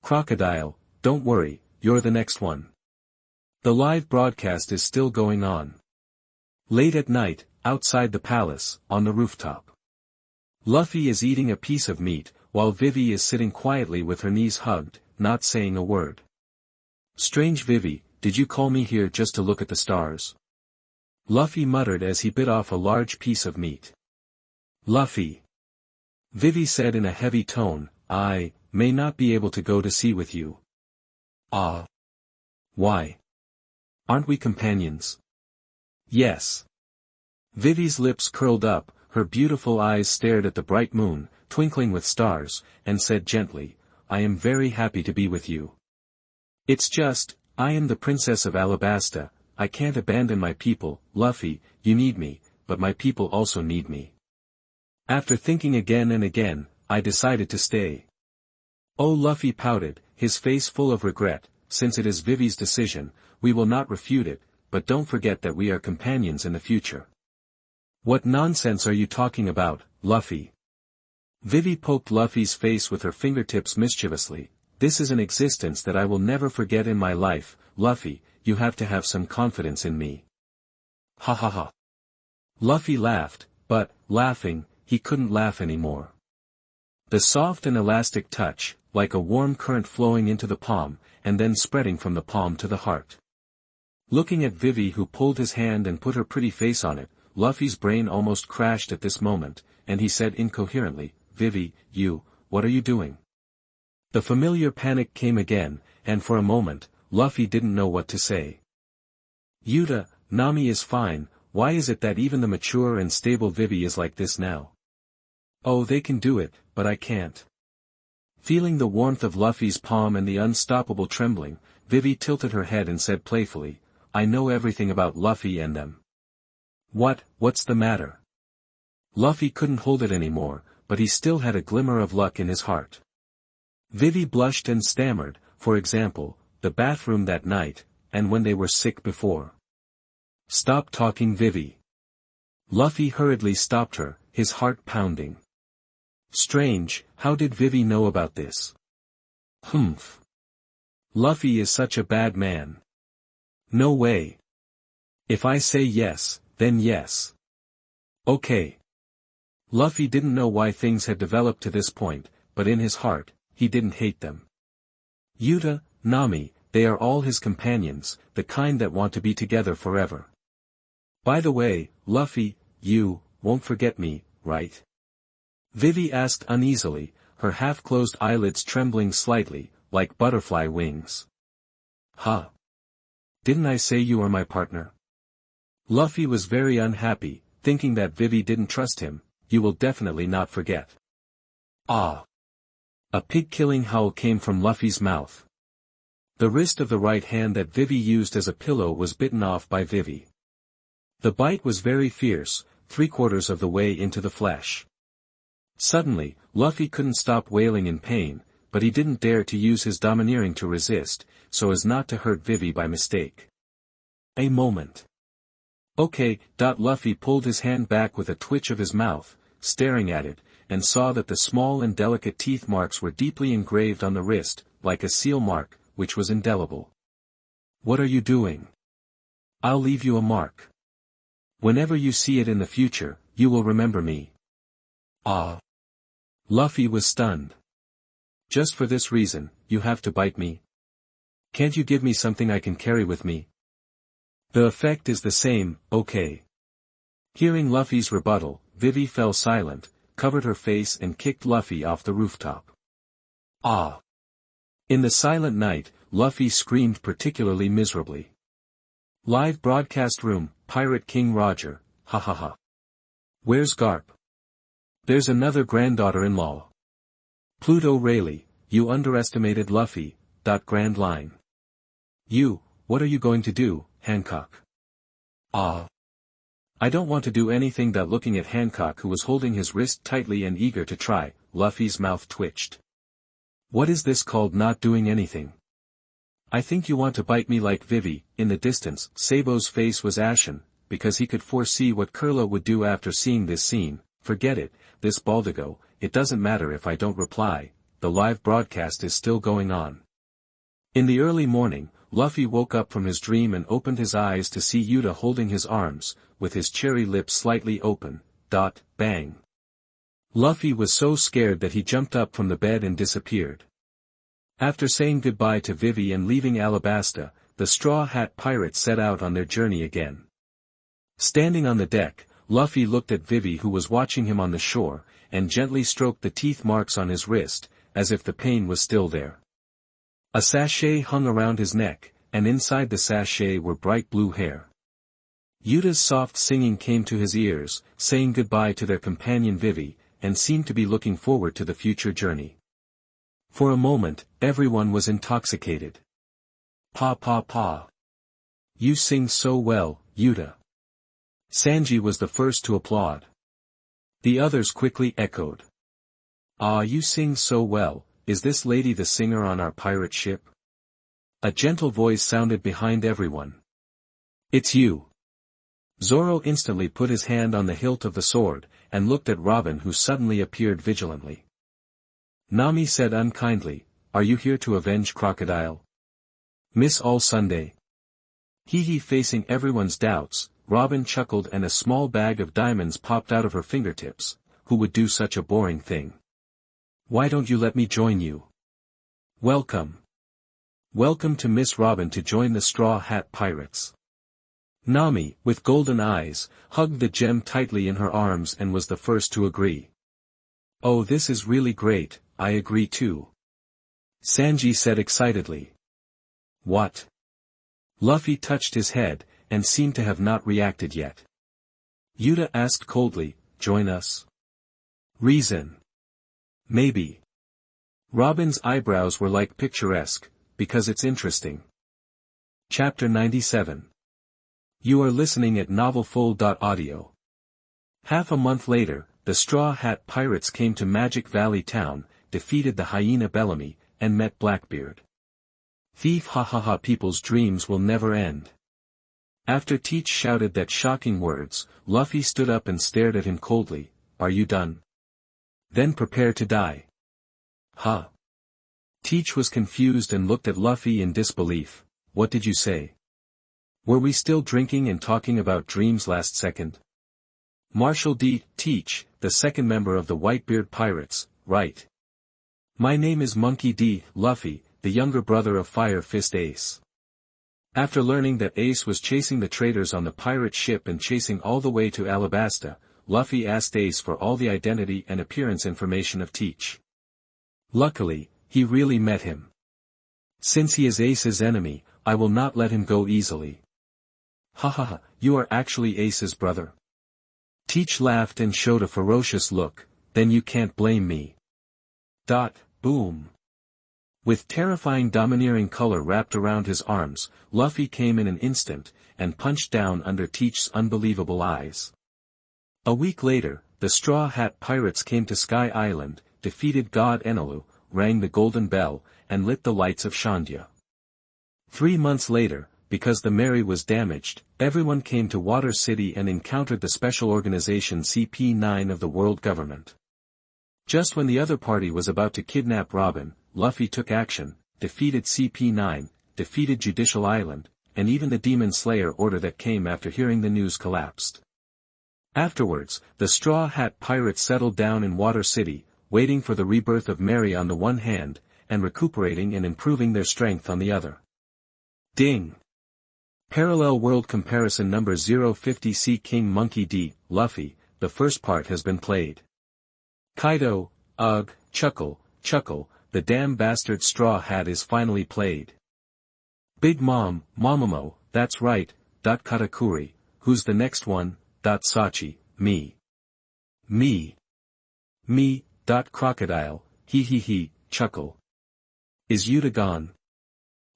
Crocodile, don't worry, you're the next one. The live broadcast is still going on. Late at night, outside the palace, on the rooftop. Luffy is eating a piece of meat, while Vivi is sitting quietly with her knees hugged, not saying a word. Strange Vivi, did you call me here just to look at the stars? Luffy muttered as he bit off a large piece of meat. Luffy. Vivi said in a heavy tone, I may not be able to go to sea with you. Ah. Why? Aren't we companions? Yes. Vivi's lips curled up, her beautiful eyes stared at the bright moon, twinkling with stars, and said gently, I am very happy to be with you. It's just, I am the princess of Alabasta, I can't abandon my people. Luffy, you need me, but my people also need me. After thinking again and again, I decided to stay. Oh, Luffy pouted, his face full of regret, since it is Vivi's decision, we will not refute it, but don't forget that we are companions in the future. What nonsense are you talking about, Luffy? Vivi poked Luffy's face with her fingertips mischievously. This is an existence that I will never forget in my life. Luffy, you have to have some confidence in me. Ha ha ha. Luffy laughed, but, laughing, he couldn't laugh anymore. The soft and elastic touch, like a warm current flowing into the palm, and then spreading from the palm to the heart. Looking at Vivi who pulled his hand and put her pretty face on it, Luffy's brain almost crashed at this moment, and he said incoherently, Vivi, what are you doing? The familiar panic came again, and for a moment, Luffy didn't know what to say. Yuta, Nami is fine, why is it that even the mature and stable Vivi is like this now? Oh, they can do it, but I can't. Feeling the warmth of Luffy's palm and the unstoppable trembling, Vivi tilted her head and said playfully, I know everything about Luffy and them. What's the matter? Luffy couldn't hold it anymore, but he still had a glimmer of luck in his heart. Vivi blushed and stammered, for example, the bathroom that night, and when they were sick before. Stop talking, Vivi. Luffy hurriedly stopped her, his heart pounding. Strange, how did Vivi know about this? Humph. Luffy is such a bad man. No way. If I say yes, then yes. Okay. Luffy didn't know why things had developed to this point, but in his heart, he didn't hate them. Yuta, Nami, they are all his companions, the kind that want to be together forever. By the way, Luffy, you won't forget me, right? Vivi asked uneasily, her half-closed eyelids trembling slightly, like butterfly wings. Huh? Didn't I say you are my partner? Luffy was very unhappy, thinking that Vivi didn't trust him. You will definitely not forget. Ah! A pig-killing howl came from Luffy's mouth. The wrist of the right hand that Vivi used as a pillow was bitten off by Vivi. The bite was very fierce, 3/4 of the way into the flesh. Suddenly, Luffy couldn't stop wailing in pain, but he didn't dare to use his domineering to resist, so as not to hurt Vivi by mistake. A moment. Okay. Luffy pulled his hand back with a twitch of his mouth, staring at it, and saw that the small and delicate teeth marks were deeply engraved on the wrist, like a seal mark, which was indelible. What are you doing? I'll leave you a mark. Whenever you see it in the future, you will remember me. Ah! Luffy was stunned. Just for this reason, you have to bite me? Can't you give me something I can carry with me? The effect is the same, okay. Hearing Luffy's rebuttal, Vivi fell silent, covered her face and kicked Luffy off the rooftop. Ah! In the silent night, Luffy screamed particularly miserably. Live broadcast room, Pirate King Roger, ha ha ha. Where's Garp? There's another granddaughter-in-law. Pluto Rayleigh, you underestimated Luffy, grand line. You, what are you going to do, Hancock? Ah. I don't want to do anything. Looking at Hancock, who was holding his wrist tightly and eager to try, Luffy's mouth twitched. What is this called not doing anything? I think you want to bite me like Vivi. In the distance, Sabo's face was ashen, because he could foresee what Kurlo would do after seeing this scene. Forget it, this Baldigo, it doesn't matter if I don't reply, the live broadcast is still going on. In the early morning, Luffy woke up from his dream and opened his eyes to see Yuta holding his arms, with his cherry lips slightly open. Bang. Luffy was so scared that he jumped up from the bed and disappeared. After saying goodbye to Vivi and leaving Alabasta, the Straw Hat Pirates set out on their journey again. Standing on the deck, Luffy looked at Vivi, who was watching him on the shore, and gently stroked the teeth marks on his wrist, as if the pain was still there. A sachet hung around his neck, and inside the sachet were bright blue hair. Yuta's soft singing came to his ears, saying goodbye to their companion Vivi, and seemed to be looking forward to the future journey. For a moment, everyone was intoxicated. Pa pa pa. You sing so well, Yuta. Sanji was the first to applaud. The others quickly echoed. Ah, you sing so well, is this lady the singer on our pirate ship? A gentle voice sounded behind everyone. It's you. Zoro instantly put his hand on the hilt of the sword, and looked at Robin, who suddenly appeared vigilantly. Nami said unkindly, are you here to avenge Crocodile? Miss All Sunday? Hee facing everyone's doubts, Robin chuckled and a small bag of diamonds popped out of her fingertips. Who would do such a boring thing? Why don't you let me join you? Welcome. Welcome to Miss Robin to join the Straw Hat Pirates. Nami, with golden eyes, hugged the gem tightly in her arms and was the first to agree. Oh, this is really great, I agree too. Sanji said excitedly. What? Luffy touched his head, and seemed to have not reacted yet. Yuta asked coldly, join us? Reason. Maybe. Robin's eyebrows were like picturesque, because it's interesting. Chapter 97. You are listening at novelfull.audio. Half a month later, the Straw Hat Pirates came to Magic Valley Town, defeated the hyena Bellamy, and met Blackbeard. Thief, ha ha ha, people's dreams will never end. After Teach shouted that shocking words, Luffy stood up and stared at him coldly. Are you done? Then prepare to die. Huh? Teach was confused and looked at Luffy in disbelief. What did you say? Were we still drinking and talking about dreams last second? Marshal D. Teach, the second member of the Whitebeard Pirates, right? My name is Monkey D. Luffy, the younger brother of Fire Fist Ace. After learning that Ace was chasing the traders on the pirate ship and chasing all the way to Alabasta, Luffy asked Ace for all the identity and appearance information of Teach. Luckily, he really met him. Since he is Ace's enemy, I will not let him go easily. Ha, you are actually Ace's brother. Teach laughed and showed a ferocious look, then you can't blame me. Boom. With terrifying domineering color wrapped around his arms, Luffy came in an instant, and punched down under Teach's unbelievable eyes. A week later, the Straw Hat Pirates came to Sky Island, defeated God Enelu, rang the golden bell, and lit the lights of Shandia. 3 months later, because the Mary was damaged, everyone came to Water City and encountered the special organization CP9 of the world government. Just when the other party was about to kidnap Robin, Luffy took action, defeated CP9, defeated Judicial Island, and even the Demon Slayer order that came after hearing the news collapsed. Afterwards, the Straw Hat Pirates settled down in Water City, waiting for the rebirth of Mary on the one hand, and recuperating and improving their strength on the other. Ding! Parallel World Comparison Number 050 C. King Monkey D. Luffy, the first part has been played. Kaido, ugh, chuckle, the damn bastard Straw Hat is finally played. Big Mom, Momomo, that's right, Katakuri, who's the next one, Sachi, me. Me, Crocodile, he, chuckle. Is Yuta gone?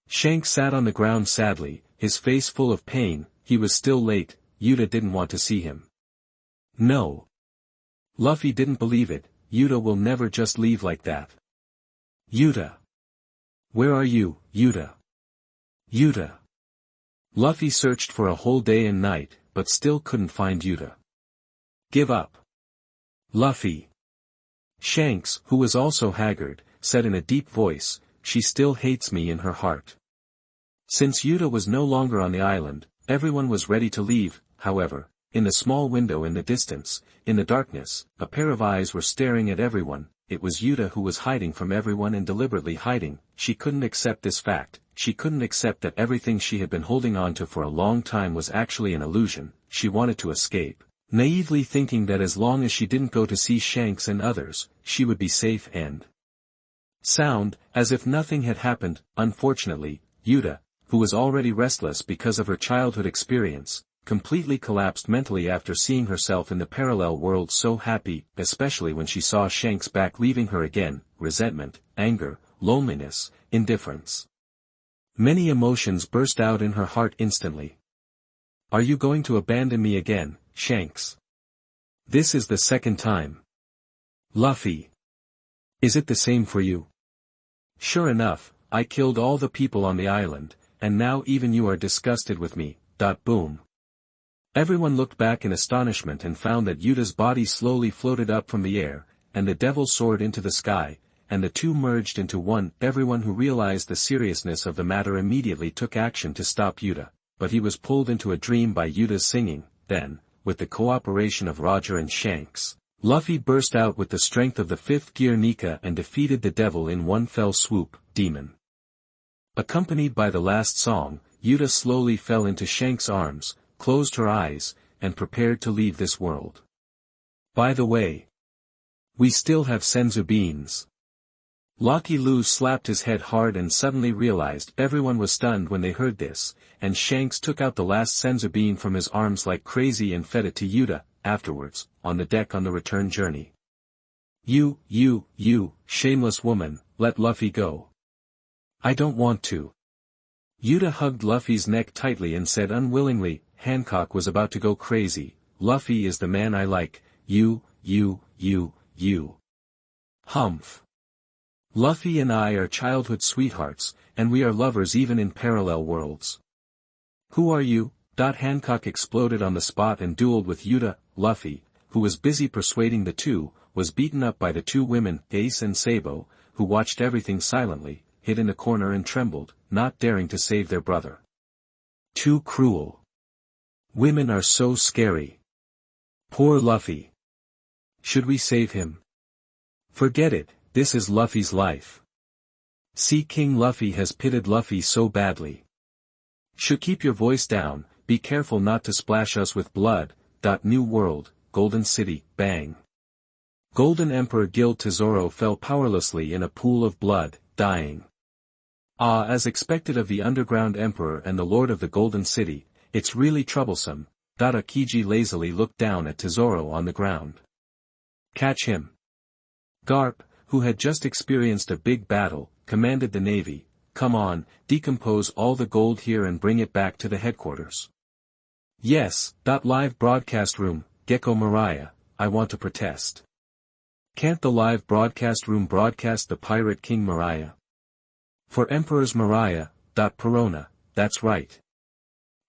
Shanks sat on the ground sadly, his face full of pain. He was still late. Yuta didn't want to see him. No. Luffy didn't believe it. Yuta will never just leave like that. Yuta. Where are you, Yuta? Yuta. Luffy searched for a whole day and night, but still couldn't find Yuta. Give up. Luffy. Shanks, who was also haggard, said in a deep voice, she still hates me in her heart. Since Yuta was no longer on the island, everyone was ready to leave. However, in the small window in the distance, in the darkness, a pair of eyes were staring at everyone. It was Yuta who was hiding from everyone and deliberately hiding. She couldn't accept this fact. She couldn't accept that everything she had been holding on to for a long time was actually an illusion. She wanted to escape, naively thinking that as long as she didn't go to see Shanks and others, she would be safe and sound, as if nothing had happened. Unfortunately, Yuta, who was already restless because of her childhood experience, completely collapsed mentally after seeing herself in the parallel world. So happy, especially when she saw Shanks back, leaving her again, resentment, anger, loneliness, indifference. Many emotions burst out in her heart instantly. Are you going to abandon me again, Shanks? This is the second time. Luffy. Is it the same for you? Sure enough, I killed all the people on the island, and now even you are disgusted with me. Boom. Everyone looked back in astonishment and found that Yuta's body slowly floated up from the air, and the devil soared into the sky, and the two merged into one. Everyone who realized the seriousness of the matter immediately took action to stop Yuta, but he was pulled into a dream by Yuta's singing. Then, with the cooperation of Roger and Shanks, Luffy burst out with the strength of the fifth gear Nika and defeated the devil in one fell swoop. Demon. Accompanied by the last song, Yuta slowly fell into Shanks' arms, closed her eyes, and prepared to leave this world. By the way, we still have senzu beans. Lucky Lu slapped his head hard and suddenly realized everyone was stunned when they heard this, and Shanks took out the last senzu bean from his arms like crazy and fed it to Yuta. Afterwards, on the deck on the return journey. You, shameless woman, let Luffy go. I don't want to. Yuta hugged Luffy's neck tightly and said unwillingly. Hancock was about to go crazy. Luffy is the man I like. You. Humph. Luffy and I are childhood sweethearts, and we are lovers even in parallel worlds. Who are you? Hancock exploded on the spot and dueled with Yuta. Luffy, who was busy persuading the two, was beaten up by the two women, Ace and Sabo, who watched everything silently, hid in a corner and trembled, not daring to save their brother. Too cruel. Women are so scary. Poor Luffy. Should we save him? Forget it, this is Luffy's life. See, King Luffy has pitted Luffy so badly. Should keep your voice down, be careful not to splash us with blood. New World, Golden City, bang. Golden Emperor Guild Tesoro fell powerlessly in a pool of blood, dying. As expected of the Underground Emperor and the Lord of the Golden City, it's really troublesome. Akiji lazily looked down at Tesoro on the ground. Catch him. Garp, who had just experienced a big battle, commanded the navy. Come on, decompose all the gold here and bring it back to the headquarters. Yes. Live broadcast room, Gecko Mariah, I want to protest. Can't the live broadcast room broadcast the Pirate King Mariah? For Emperor's Mariah, Perona, that's right.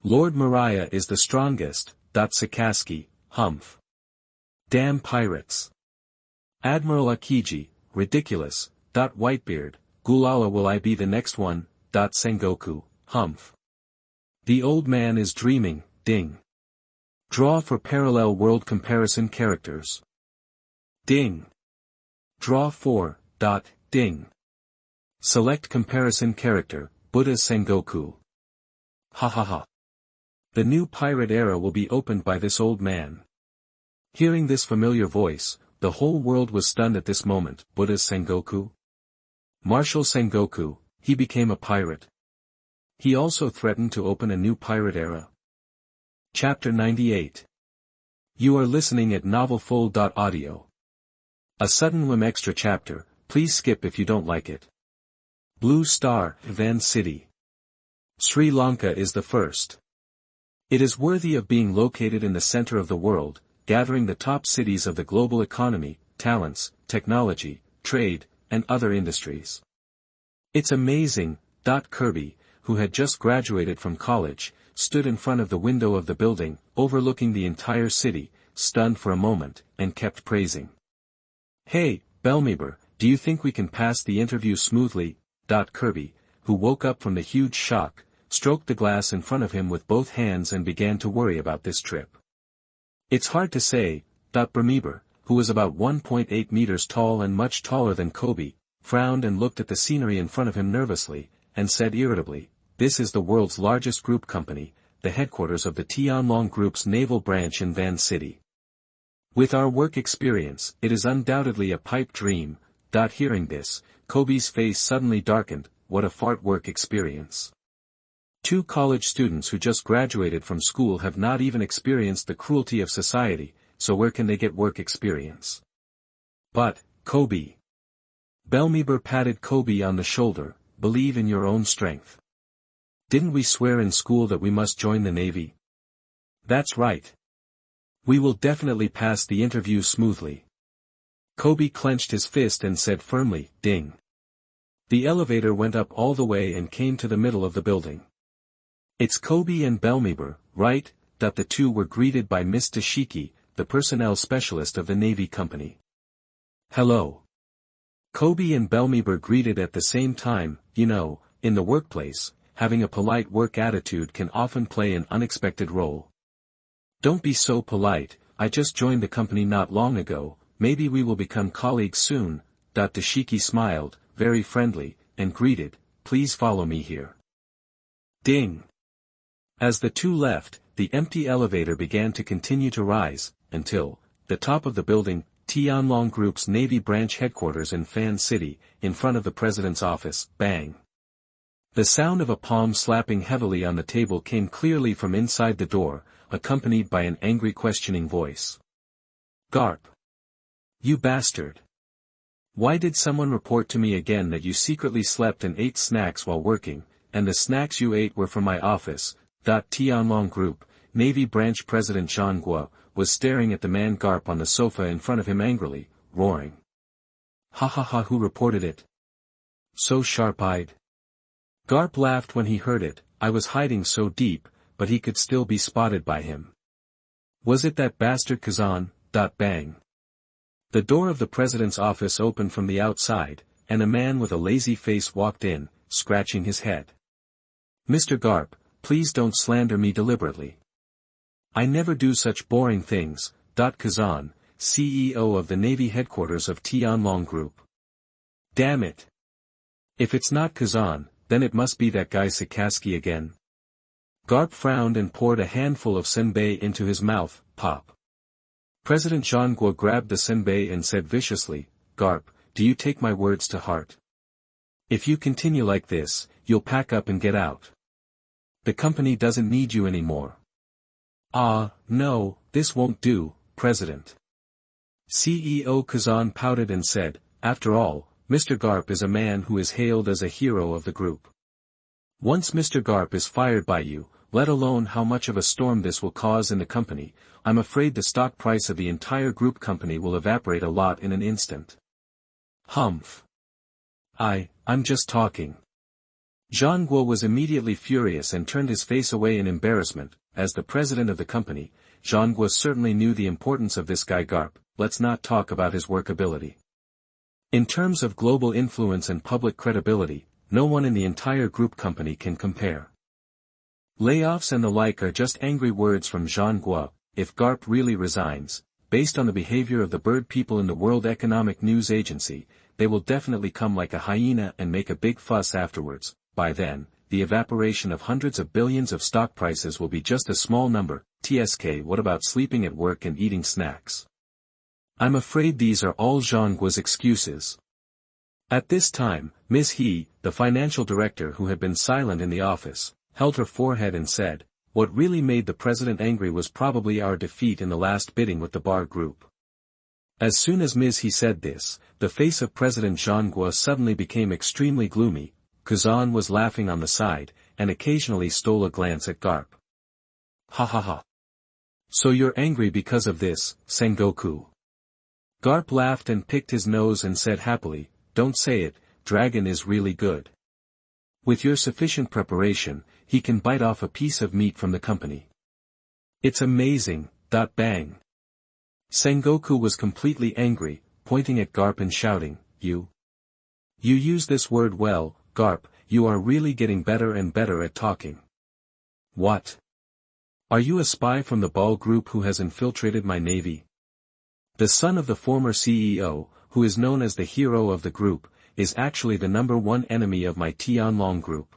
Lord Mariah is the strongest, Sakaski, humph. Damn pirates. Admiral Akiji, ridiculous, Whitebeard, Gulala will I be the next one, Sengoku, humph. The old man is dreaming, ding. Draw for parallel world comparison characters. Ding. Draw for, ding. Select comparison character, Buddha's Sengoku. Ha ha ha. The new pirate era will be opened by this old man. Hearing this familiar voice, the whole world was stunned at this moment. Buddha's Sengoku? Marshal Sengoku, he became a pirate. He also threatened to open a new pirate era. Chapter 98. You are listening at novelfull.audio. A sudden whim extra chapter, please skip if you don't like it. Blue Star, Van City. Sri Lanka is the first. It is worthy of being located in the center of the world, gathering the top cities of the global economy, talents, technology, trade, and other industries. It's amazing. Kirby, who had just graduated from college, stood in front of the window of the building, overlooking the entire city, stunned for a moment, and kept praising. Hey, Belmeber, do you think we can pass the interview smoothly? Kirby, who woke up from the huge shock, stroked the glass in front of him with both hands and began to worry about this trip. It's hard to say. Belmeber, who was about 1.8 meters tall and much taller than Kobe, frowned and looked at the scenery in front of him nervously, and said irritably, this is the world's largest group company, the headquarters of the Tianlong Group's naval branch in Van City. With our work experience, it is undoubtedly a pipe dream. Hearing this, Kobe's face suddenly darkened. What a fart work experience. Two college students who just graduated from school have not even experienced the cruelty of society, so where can they get work experience? But, Kobe. Belmeber patted Kobe on the shoulder, believe in your own strength. Didn't we swear in school that we must join the Navy? That's right. We will definitely pass the interview smoothly. Kobe clenched his fist and said firmly, ding. The elevator went up all the way and came to the middle of the building. It's Kobe and Belmeber, right? The two were greeted by Miss Tashiki, the personnel specialist of the Navy company. Hello. Kobe and Belmeber greeted at the same time. In the workplace, having a polite work attitude can often play an unexpected role. Don't be so polite, I just joined the company not long ago, maybe we will become colleagues soon. Tashiki smiled, very friendly, and greeted, please follow me here. Ding. As the two left, the empty elevator began to continue to rise, until, the top of the building, Tianlong Group's Navy branch headquarters in Fan City, in front of the president's office, bang. The sound of a palm slapping heavily on the table came clearly from inside the door, accompanied by an angry questioning voice. Garp. You bastard. Why did someone report to me again that you secretly slept and ate snacks while working, and the snacks you ate were from my office? Tianlong Group, Navy Branch President Zhang Guo, was staring at the man Garp on the sofa in front of him angrily, roaring. Ha ha ha, who reported it? So sharp-eyed. Garp laughed when he heard it. I was hiding so deep, but he could still be spotted by him. Was it that bastard Kazan? Bang. The door of the president's office opened from the outside, and a man with a lazy face walked in, scratching his head. "Mr. Garp, please don't slander me deliberately. I never do such boring things." Kazan, CEO of the Navy headquarters of Tianlong Group. "Damn it. If it's not Kazan, then it must be that guy Sakaski again." Garp frowned and poured a handful of senbei into his mouth. Pop. President Zhangguo grabbed the senbei and said viciously, "Garp, do you take my words to heart? If you continue like this, you'll pack up and get out. The company doesn't need you anymore." "Ah, no, this won't do, President." CEO Kazan pouted and said, "After all, Mr. Garp is a man who is hailed as a hero of the group. Once Mr. Garp is fired by you, let alone how much of a storm this will cause in the company, I'm afraid the stock price of the entire group company will evaporate a lot in an instant." "Humph. I'm just talking." Zhangguo was immediately furious and turned his face away in embarrassment. As the president of the company, Zhangguo certainly knew the importance of this guy Garp. Let's not talk about his workability. In terms of global influence and public credibility, no one in the entire group company can compare. Layoffs and the like are just angry words from Zhangguo. If Garp really resigns, based on the behavior of the bird people in the World Economic News Agency, they will definitely come like a hyena and make a big fuss afterwards. By then, the evaporation of hundreds of billions of stock prices will be just a small number. TSK, what about sleeping at work and eating snacks? I'm afraid these are all Zhangguo's excuses. At this time, Ms. He, the financial director who had been silent in the office, held her forehead and said, "What really made the president angry was probably our defeat in the last bidding with the Bar Group." As soon as Ms. He said this, the face of President Zhangguo suddenly became extremely gloomy. Kazan was laughing on the side, and occasionally stole a glance at Garp. "Ha ha ha. So you're angry because of this, Sengoku?" Garp laughed and picked his nose and said happily, "Don't say it, Dragon is really good. With your sufficient preparation, he can bite off a piece of meat from the company. It's amazing." Bang. Sengoku was completely angry, pointing at Garp and shouting, You use this word well, Garp, you are really getting better and better at talking." "What? Are you a spy from the Ball Group who has infiltrated my navy?" The son of the former CEO, who is known as the hero of the group, is actually the #1 enemy of my Tianlong group.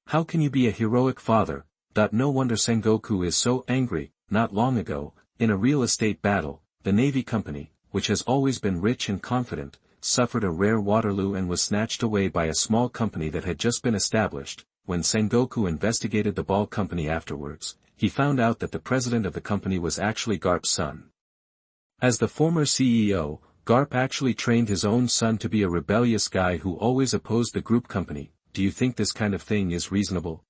How can you be a heroic father? No wonder Sengoku is so angry. Not long ago, in a real estate battle, the Navy Company, which has always been rich and confident, suffered a rare Waterloo and was snatched away by a small company that had just been established. When Sengoku investigated the Ball Company afterwards, he found out that the president of the company was actually Garp's son. As the former CEO, Garp actually trained his own son to be a rebellious guy who always opposed the group company. Do you think this kind of thing is reasonable?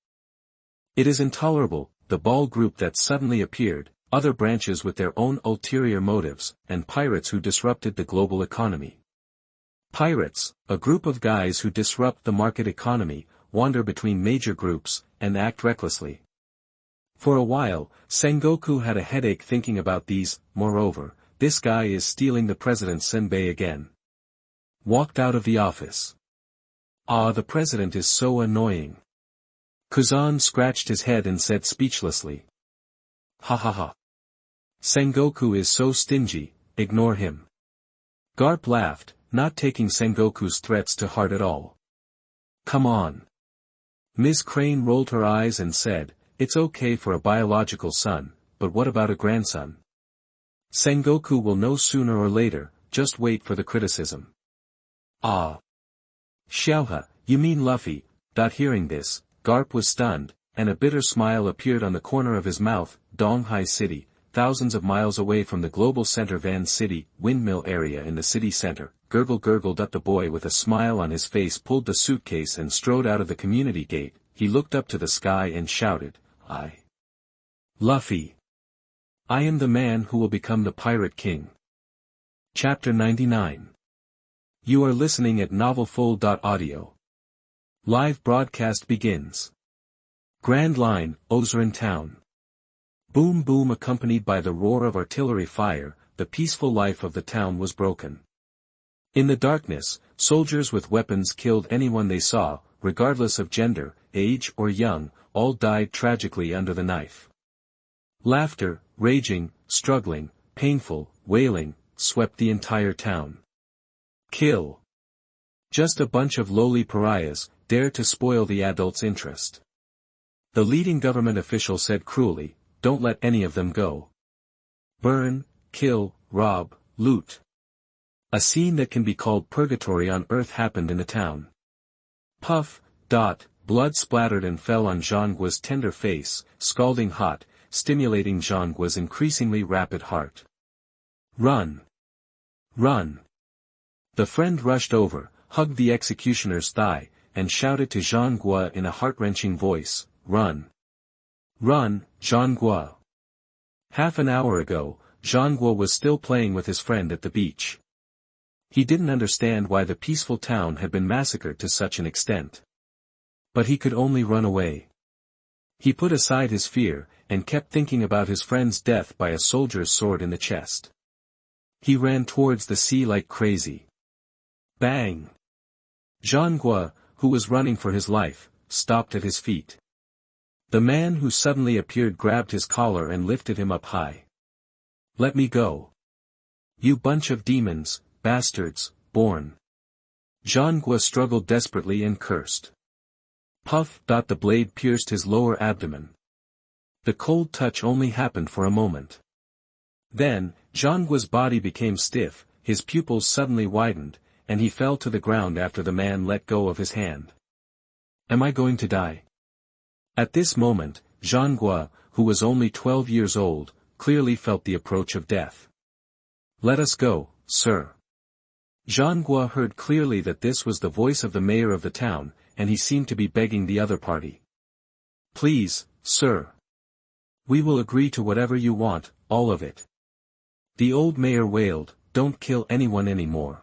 It is intolerable. The Ball Group that suddenly appeared, other branches with their own ulterior motives, and pirates who disrupted the global economy. Pirates, a group of guys who disrupt the market economy, wander between major groups, and act recklessly. For a while, Sengoku had a headache thinking about these. Moreover, this guy is stealing the president's senbei again. Walked out of the office. The president is so annoying. Kazan scratched his head and said speechlessly. Ha ha ha. Sengoku is so stingy, ignore him. Garp laughed, not taking Sengoku's threats to heart at all. Come on. Ms. Crane rolled her eyes and said, "It's okay for a biological son, but what about a grandson? Sengoku will know sooner or later, just wait for the criticism." Xiaohe, you mean Luffy? Hearing this, Garp was stunned, and a bitter smile appeared on the corner of his mouth. Donghai City, thousands of miles away from the global center Van City, windmill area in the city center, gurgled up the boy with a smile on his face pulled the suitcase and strode out of the community gate. He looked up to the sky and shouted, Luffy. I am the man who will become the Pirate King. Chapter 99. You are listening at novelfull.audio. Live broadcast begins. Grand Line, Ozran Town. Boom boom accompanied by the roar of artillery fire, the peaceful life of the town was broken. In the darkness, soldiers with weapons killed anyone they saw, regardless of gender, age or young, all died tragically under the knife. Laughter, raging, struggling, painful, wailing, swept the entire town. Kill. Just a bunch of lowly pariahs, dare to spoil the adults' interest. The leading government official said cruelly, don't let any of them go. Burn, kill, rob, loot. A scene that can be called purgatory on earth happened in the town. Puff, dot, blood splattered and fell on Zhangguo's tender face, scalding hot, stimulating Zhangguo's increasingly rapid heart. Run! Run! The friend rushed over, hugged the executioner's thigh, and shouted to Zhangguo in a heart-wrenching voice, run! Run, Zhangguo! Half an hour ago, Zhangguo was still playing with his friend at the beach. He didn't understand why the peaceful town had been massacred to such an extent. But he could only run away. He put aside his fear, and kept thinking about his friend's death by a soldier's sword in the chest. He ran towards the sea like crazy. Bang! Zhangguo, who was running for his life, stopped at his feet. The man who suddenly appeared grabbed his collar and lifted him up high. Let me go. You bunch of demons, bastards, born. Zhangguo struggled desperately and cursed. Puff! The blade pierced his lower abdomen. The cold touch only happened for a moment. Then, Zhangguo's body became stiff, his pupils suddenly widened, and he fell to the ground after the man let go of his hand. Am I going to die? At this moment, Zhangguo, who was only 12 years old, clearly felt the approach of death. Let us go, sir. Zhangguo heard clearly that this was the voice of the mayor of the town, and he seemed to be begging the other party. Please, sir. We will agree to whatever you want, all of it. The old mayor wailed, don't kill anyone anymore.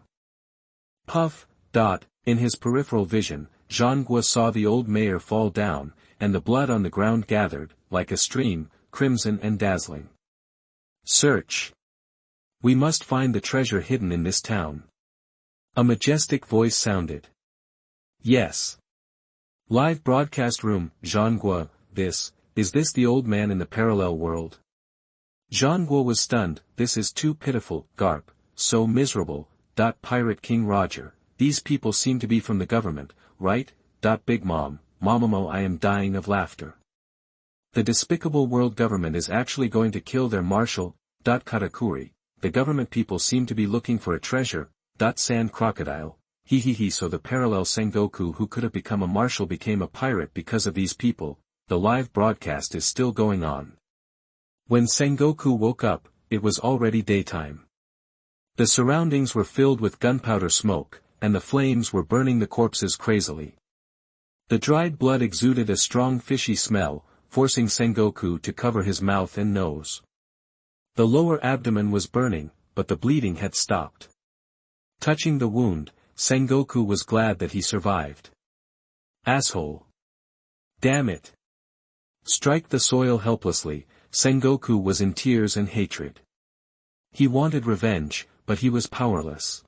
Puff, dot, in his peripheral vision, Zhangguo saw the old mayor fall down, and the blood on the ground gathered, like a stream, crimson and dazzling. Search. We must find the treasure hidden in this town. A majestic voice sounded. Yes. Live broadcast room, Zhangguo, is this the old man in the parallel world? Zhangguo was stunned, this is too pitiful, Garp, so miserable, Pirate King Roger, these people seem to be from the government, right? Big Mom, Mamamo, I am dying of laughter. The despicable world government is actually going to kill their marshal, Katakuri, the government people seem to be looking for a treasure, Sand Crocodile, so the parallel Sengoku who could have become a marshal became a pirate because of these people, the live broadcast is still going on. When Sengoku woke up, it was already daytime. The surroundings were filled with gunpowder smoke, and the flames were burning the corpses crazily. The dried blood exuded a strong fishy smell, forcing Sengoku to cover his mouth and nose. The lower abdomen was burning, but the bleeding had stopped. Touching the wound, Sengoku was glad that he survived. Asshole! Damn it! Strike the soil helplessly, Sengoku was in tears and hatred. He wanted revenge, but he was powerless.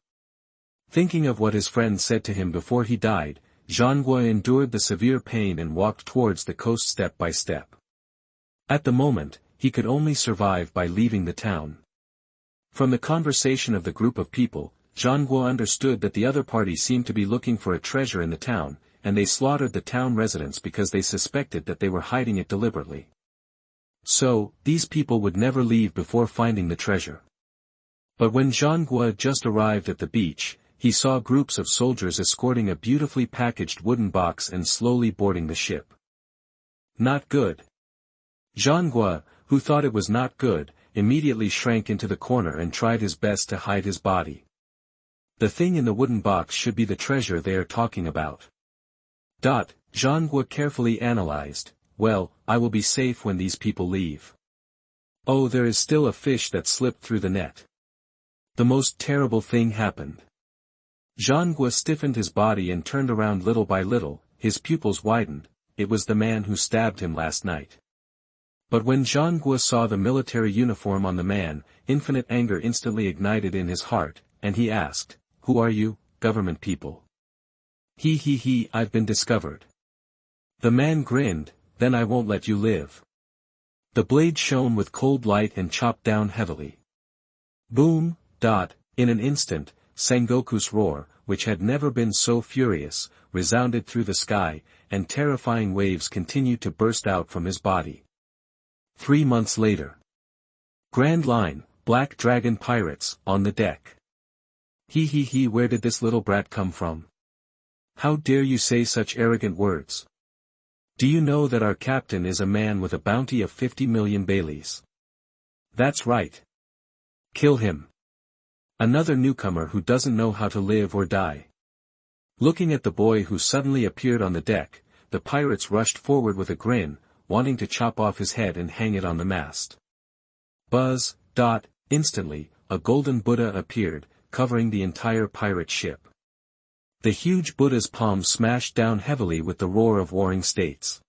Thinking of what his friend said to him before he died, Zhangguo endured the severe pain and walked towards the coast step by step. At the moment, he could only survive by leaving the town. From the conversation of the group of people, Zhangguo understood that the other party seemed to be looking for a treasure in the town, and they slaughtered the town residents because they suspected that they were hiding it deliberately. So, these people would never leave before finding the treasure. But when Zhangguo just arrived at the beach, he saw groups of soldiers escorting a beautifully packaged wooden box and slowly boarding the ship. Not good. Zhangguo, who thought it was not good, immediately shrank into the corner and tried his best to hide his body. The thing in the wooden box should be the treasure they are talking about. Zhangguo carefully analyzed, well, I will be safe when these people leave. Oh, there is still a fish that slipped through the net. The most terrible thing happened. Zhangguo stiffened his body and turned around little by little, his pupils widened, it was the man who stabbed him last night. But when Zhang saw the military uniform on the man, infinite anger instantly ignited in his heart, and he asked, "Who are you, government people?" He, I've been discovered." The man grinned, "Then I won't let you live." The blade shone with cold light and chopped down heavily. Boom, in an instant, Sengoku's roar, which had never been so furious, resounded through the sky, and terrifying waves continued to burst out from his body. 3 months later. Grand Line, Black Dragon Pirates, on the deck. He, where did this little brat come from? How dare you say such arrogant words? Do you know that our captain is a man with a bounty of 50 million Baileys? That's right. Kill him. Another newcomer who doesn't know how to live or die. Looking at the boy who suddenly appeared on the deck, the pirates rushed forward with a grin, wanting to chop off his head and hang it on the mast. Buzz, instantly, a golden Buddha appeared, covering the entire pirate ship. The huge Buddha's palm smashed down heavily with the roar of warring states.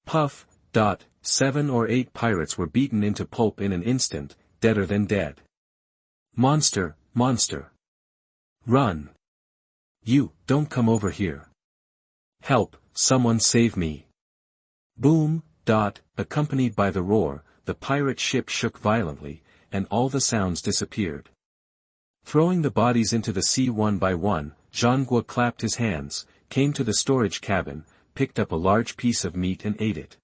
Puff, 7 or 8 pirates were beaten into pulp in an instant, deader than dead. Monster. Run. You, don't come over here. Help, someone save me. Boom, accompanied by the roar, the pirate ship shook violently, and all the sounds disappeared. Throwing the bodies into the sea one by one, Zhang clapped his hands, came to the storage cabin, picked up a large piece of meat and ate it.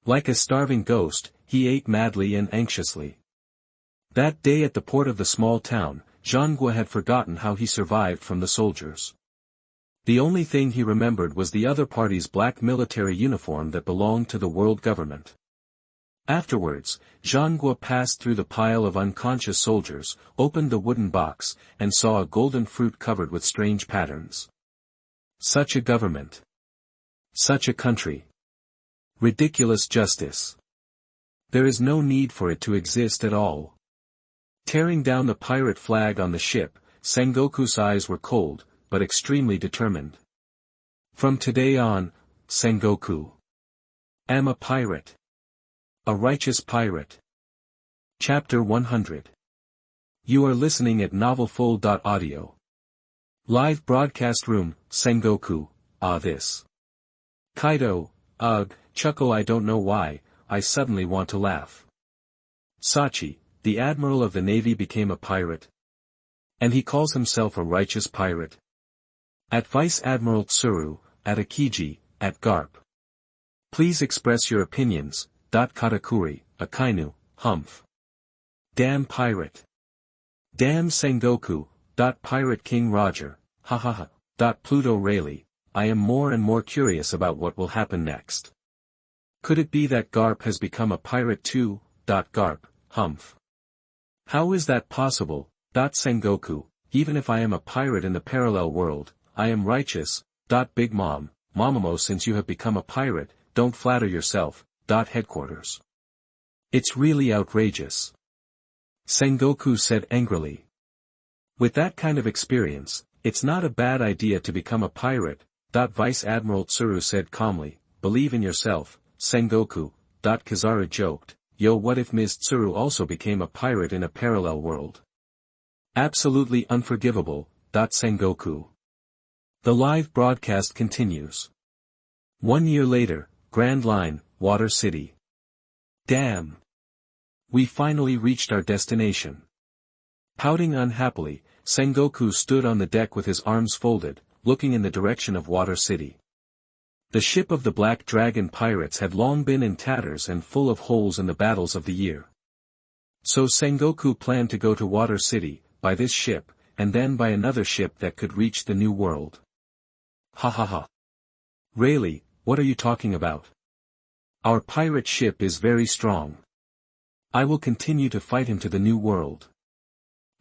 Like a starving ghost, he ate madly and anxiously. That day at the port of the small town, Zhang had forgotten how he survived from the soldiers. The only thing he remembered was the other party's black military uniform that belonged to the world government. Afterwards, Zhang passed through the pile of unconscious soldiers, opened the wooden box, and saw a golden fruit covered with strange patterns. Such a government. Such a country. Ridiculous justice. There is no need for it to exist at all. Tearing down the pirate flag on the ship, Sengoku's eyes were cold, but extremely determined. From today on, Sengoku. Am a pirate. A righteous pirate. Chapter 100. You are listening at novelfull.audio. Live broadcast room, Sengoku, this. Kaido, chuckle. I don't know why, I suddenly want to laugh. Sachi, the admiral of the navy, became a pirate. And he calls himself a righteous pirate. At Vice Admiral Tsuru, at Akiji, at Garp. Please express your opinions. Katakuri, Akainu, Humph. Damn pirate. Damn Sengoku. Pirate King Roger, hahaha. Pluto Rayleigh, I am more and more curious about what will happen next. Could it be that Garp has become a pirate too? Garp, Humph. How is that possible? Sengoku, even if I am a pirate in the parallel world, I am righteous. Big Mom, Momomo, since you have become a pirate, don't flatter yourself. Headquarters. It's really outrageous. Sengoku said angrily. With that kind of experience, it's not a bad idea to become a pirate. Vice Admiral Tsuru said calmly, believe in yourself, Sengoku. Kizaru joked, yo, what if Ms. Tsuru also became a pirate in a parallel world? Absolutely unforgivable. Sengoku. The live broadcast continues. 1 year later, Grand Line, Water City. Damn. We finally reached our destination. Pouting unhappily, Sengoku stood on the deck with his arms folded, looking in the direction of Water City. The ship of the Black Dragon pirates had long been in tatters and full of holes in the battles of the year. So Sengoku planned to go to Water City, by this ship, and then by another ship that could reach the New World. Ha ha ha. Rayleigh, what are you talking about? Our pirate ship is very strong. I will continue to fight him to the New World.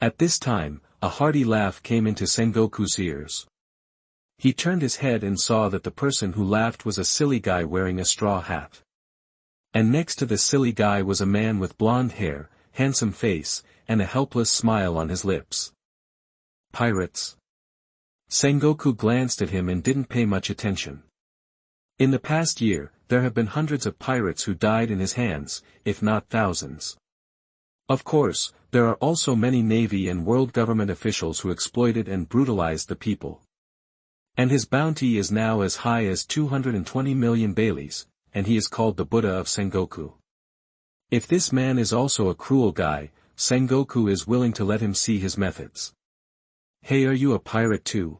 At this time, a hearty laugh came into Sengoku's ears. He turned his head and saw that the person who laughed was a silly guy wearing a straw hat. And next to the silly guy was a man with blonde hair, handsome face, and a helpless smile on his lips. Pirates. Sengoku glanced at him and didn't pay much attention. In the past year, there have been hundreds of pirates who died in his hands, if not thousands. Of course, there are also many Navy and world government officials who exploited and brutalized the people. And his bounty is now as high as 220 million baileys, and he is called the Buddha of Sengoku. If this man is also a cruel guy, Sengoku is willing to let him see his methods. Hey, are you a pirate too?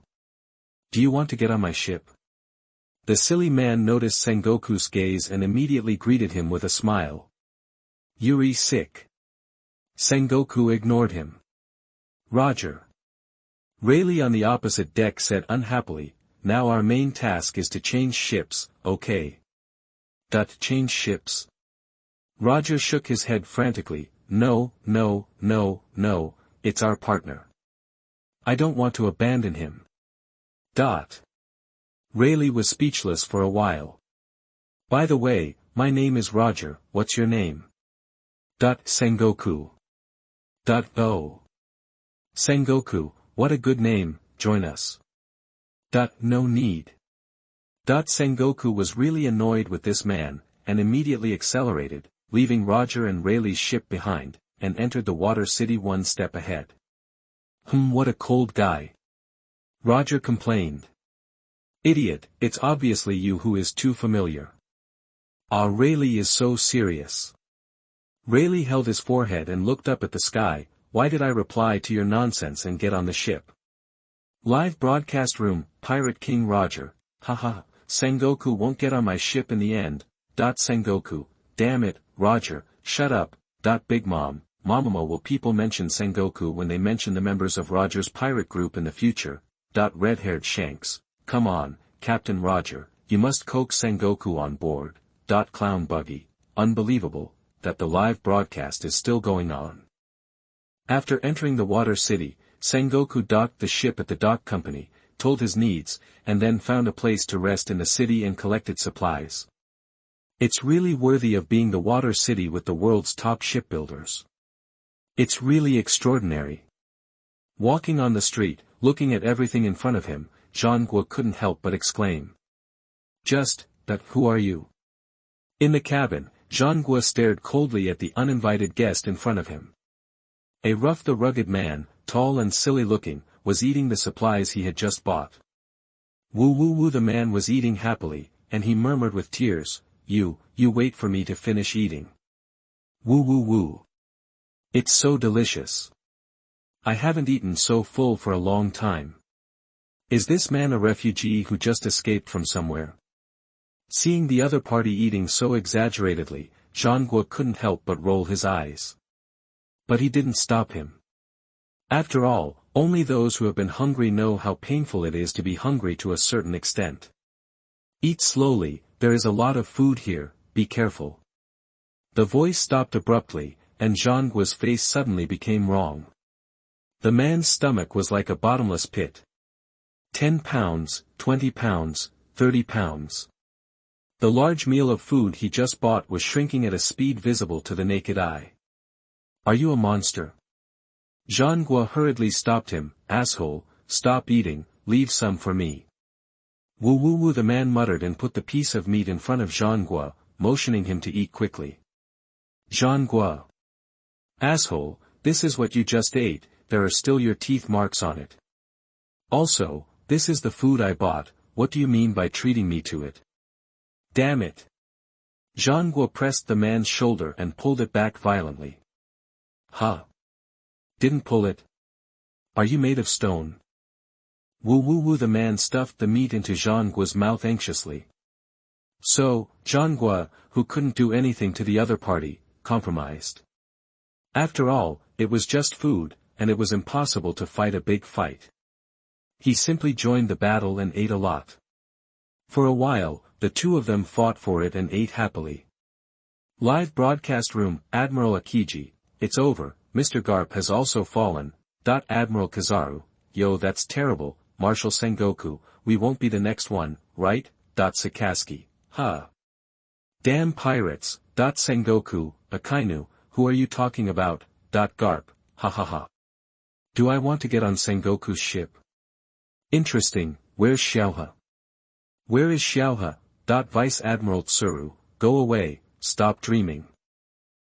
Do you want to get on my ship? The silly man noticed Sengoku's gaze and immediately greeted him with a smile. Yuri sick. Sengoku ignored him. Roger. Rayleigh on the opposite deck said unhappily, now our main task is to change ships, okay? Change ships? Roger shook his head frantically, no, it's our partner. I don't want to abandon him. Rayleigh was speechless for a while. By the way, my name is Roger, what's your name? Sengoku. Oh. Sengoku, what a good name, join us. No need. Sengoku was really annoyed with this man, and immediately accelerated, leaving Roger and Rayleigh's ship behind, and entered the water city one step ahead. What a cold guy. Roger complained. Idiot, it's obviously you who is too familiar. Rayleigh is so serious. Rayleigh held his forehead and looked up at the sky. Why did I reply to your nonsense and get on the ship? Live broadcast room, Pirate King Roger, haha, Sengoku won't get on my ship in the end. Sengoku, damn it, Roger, shut up. Big Mom, Mamama, will people mention Sengoku when they mention the members of Roger's pirate group in the future? Red-haired Shanks, come on, Captain Roger, you must coax Sengoku on board. Clown Buggy, unbelievable, that the live broadcast is still going on. After entering the water city, Sengoku docked the ship at the dock company, told his needs, and then found a place to rest in the city and collected supplies. It's really worthy of being the water city with the world's top shipbuilders. It's really extraordinary. Walking on the street, looking at everything in front of him, Zhangguo couldn't help but exclaim. Who are you? In the cabin, Zhangguo stared coldly at the uninvited guest in front of him. A rough the rugged man, tall and silly looking, was eating the supplies he had just bought. Woo the man was eating happily, and he murmured with tears, You wait for me to finish eating. Woo. It's so delicious. I haven't eaten so full for a long time. Is this man a refugee who just escaped from somewhere? Seeing the other party eating so exaggeratedly, Zhangguo couldn't help but roll his eyes. But he didn't stop him. After all, only those who have been hungry know how painful it is to be hungry to a certain extent. Eat slowly, there is a lot of food here, be careful. The voice stopped abruptly, and Zhangguo's face suddenly became wrong. The man's stomach was like a bottomless pit. 10 pounds, 20 pounds, 30 pounds. The large meal of food he just bought was shrinking at a speed visible to the naked eye. Are you a monster? Zhangguo hurriedly stopped him. Asshole, stop eating, leave some for me. Woo the man muttered and put the piece of meat in front of Zhangguo, motioning him to eat quickly. Zhangguo. Asshole, this is what you just ate, there are still your teeth marks on it. Also, this is the food I bought, what do you mean by treating me to it? Damn it. Zhangguo pressed the man's shoulder and pulled it back violently. Didn't pull it? Are you made of stone? Woo the man stuffed the meat into Zhangguo's mouth anxiously. So, Zhangguo, who couldn't do anything to the other party, compromised. After all, it was just food, and it was impossible to fight a big fight. He simply joined the battle and ate a lot. For a while, the two of them fought for it and ate happily. Live broadcast room, Admiral Akiji, it's over, Mr. Garp has also fallen. Admiral Kizaru, yo that's terrible, Marshal Sengoku, we won't be the next one, right? Sakazuki, Damn pirates, Sengoku, Akainu, who are you talking about? Garp, Do I want to get on Sengoku's ship? Interesting, where's Xiaohe? Where is Xiaohe? Vice Admiral Tsuru, go away, stop dreaming.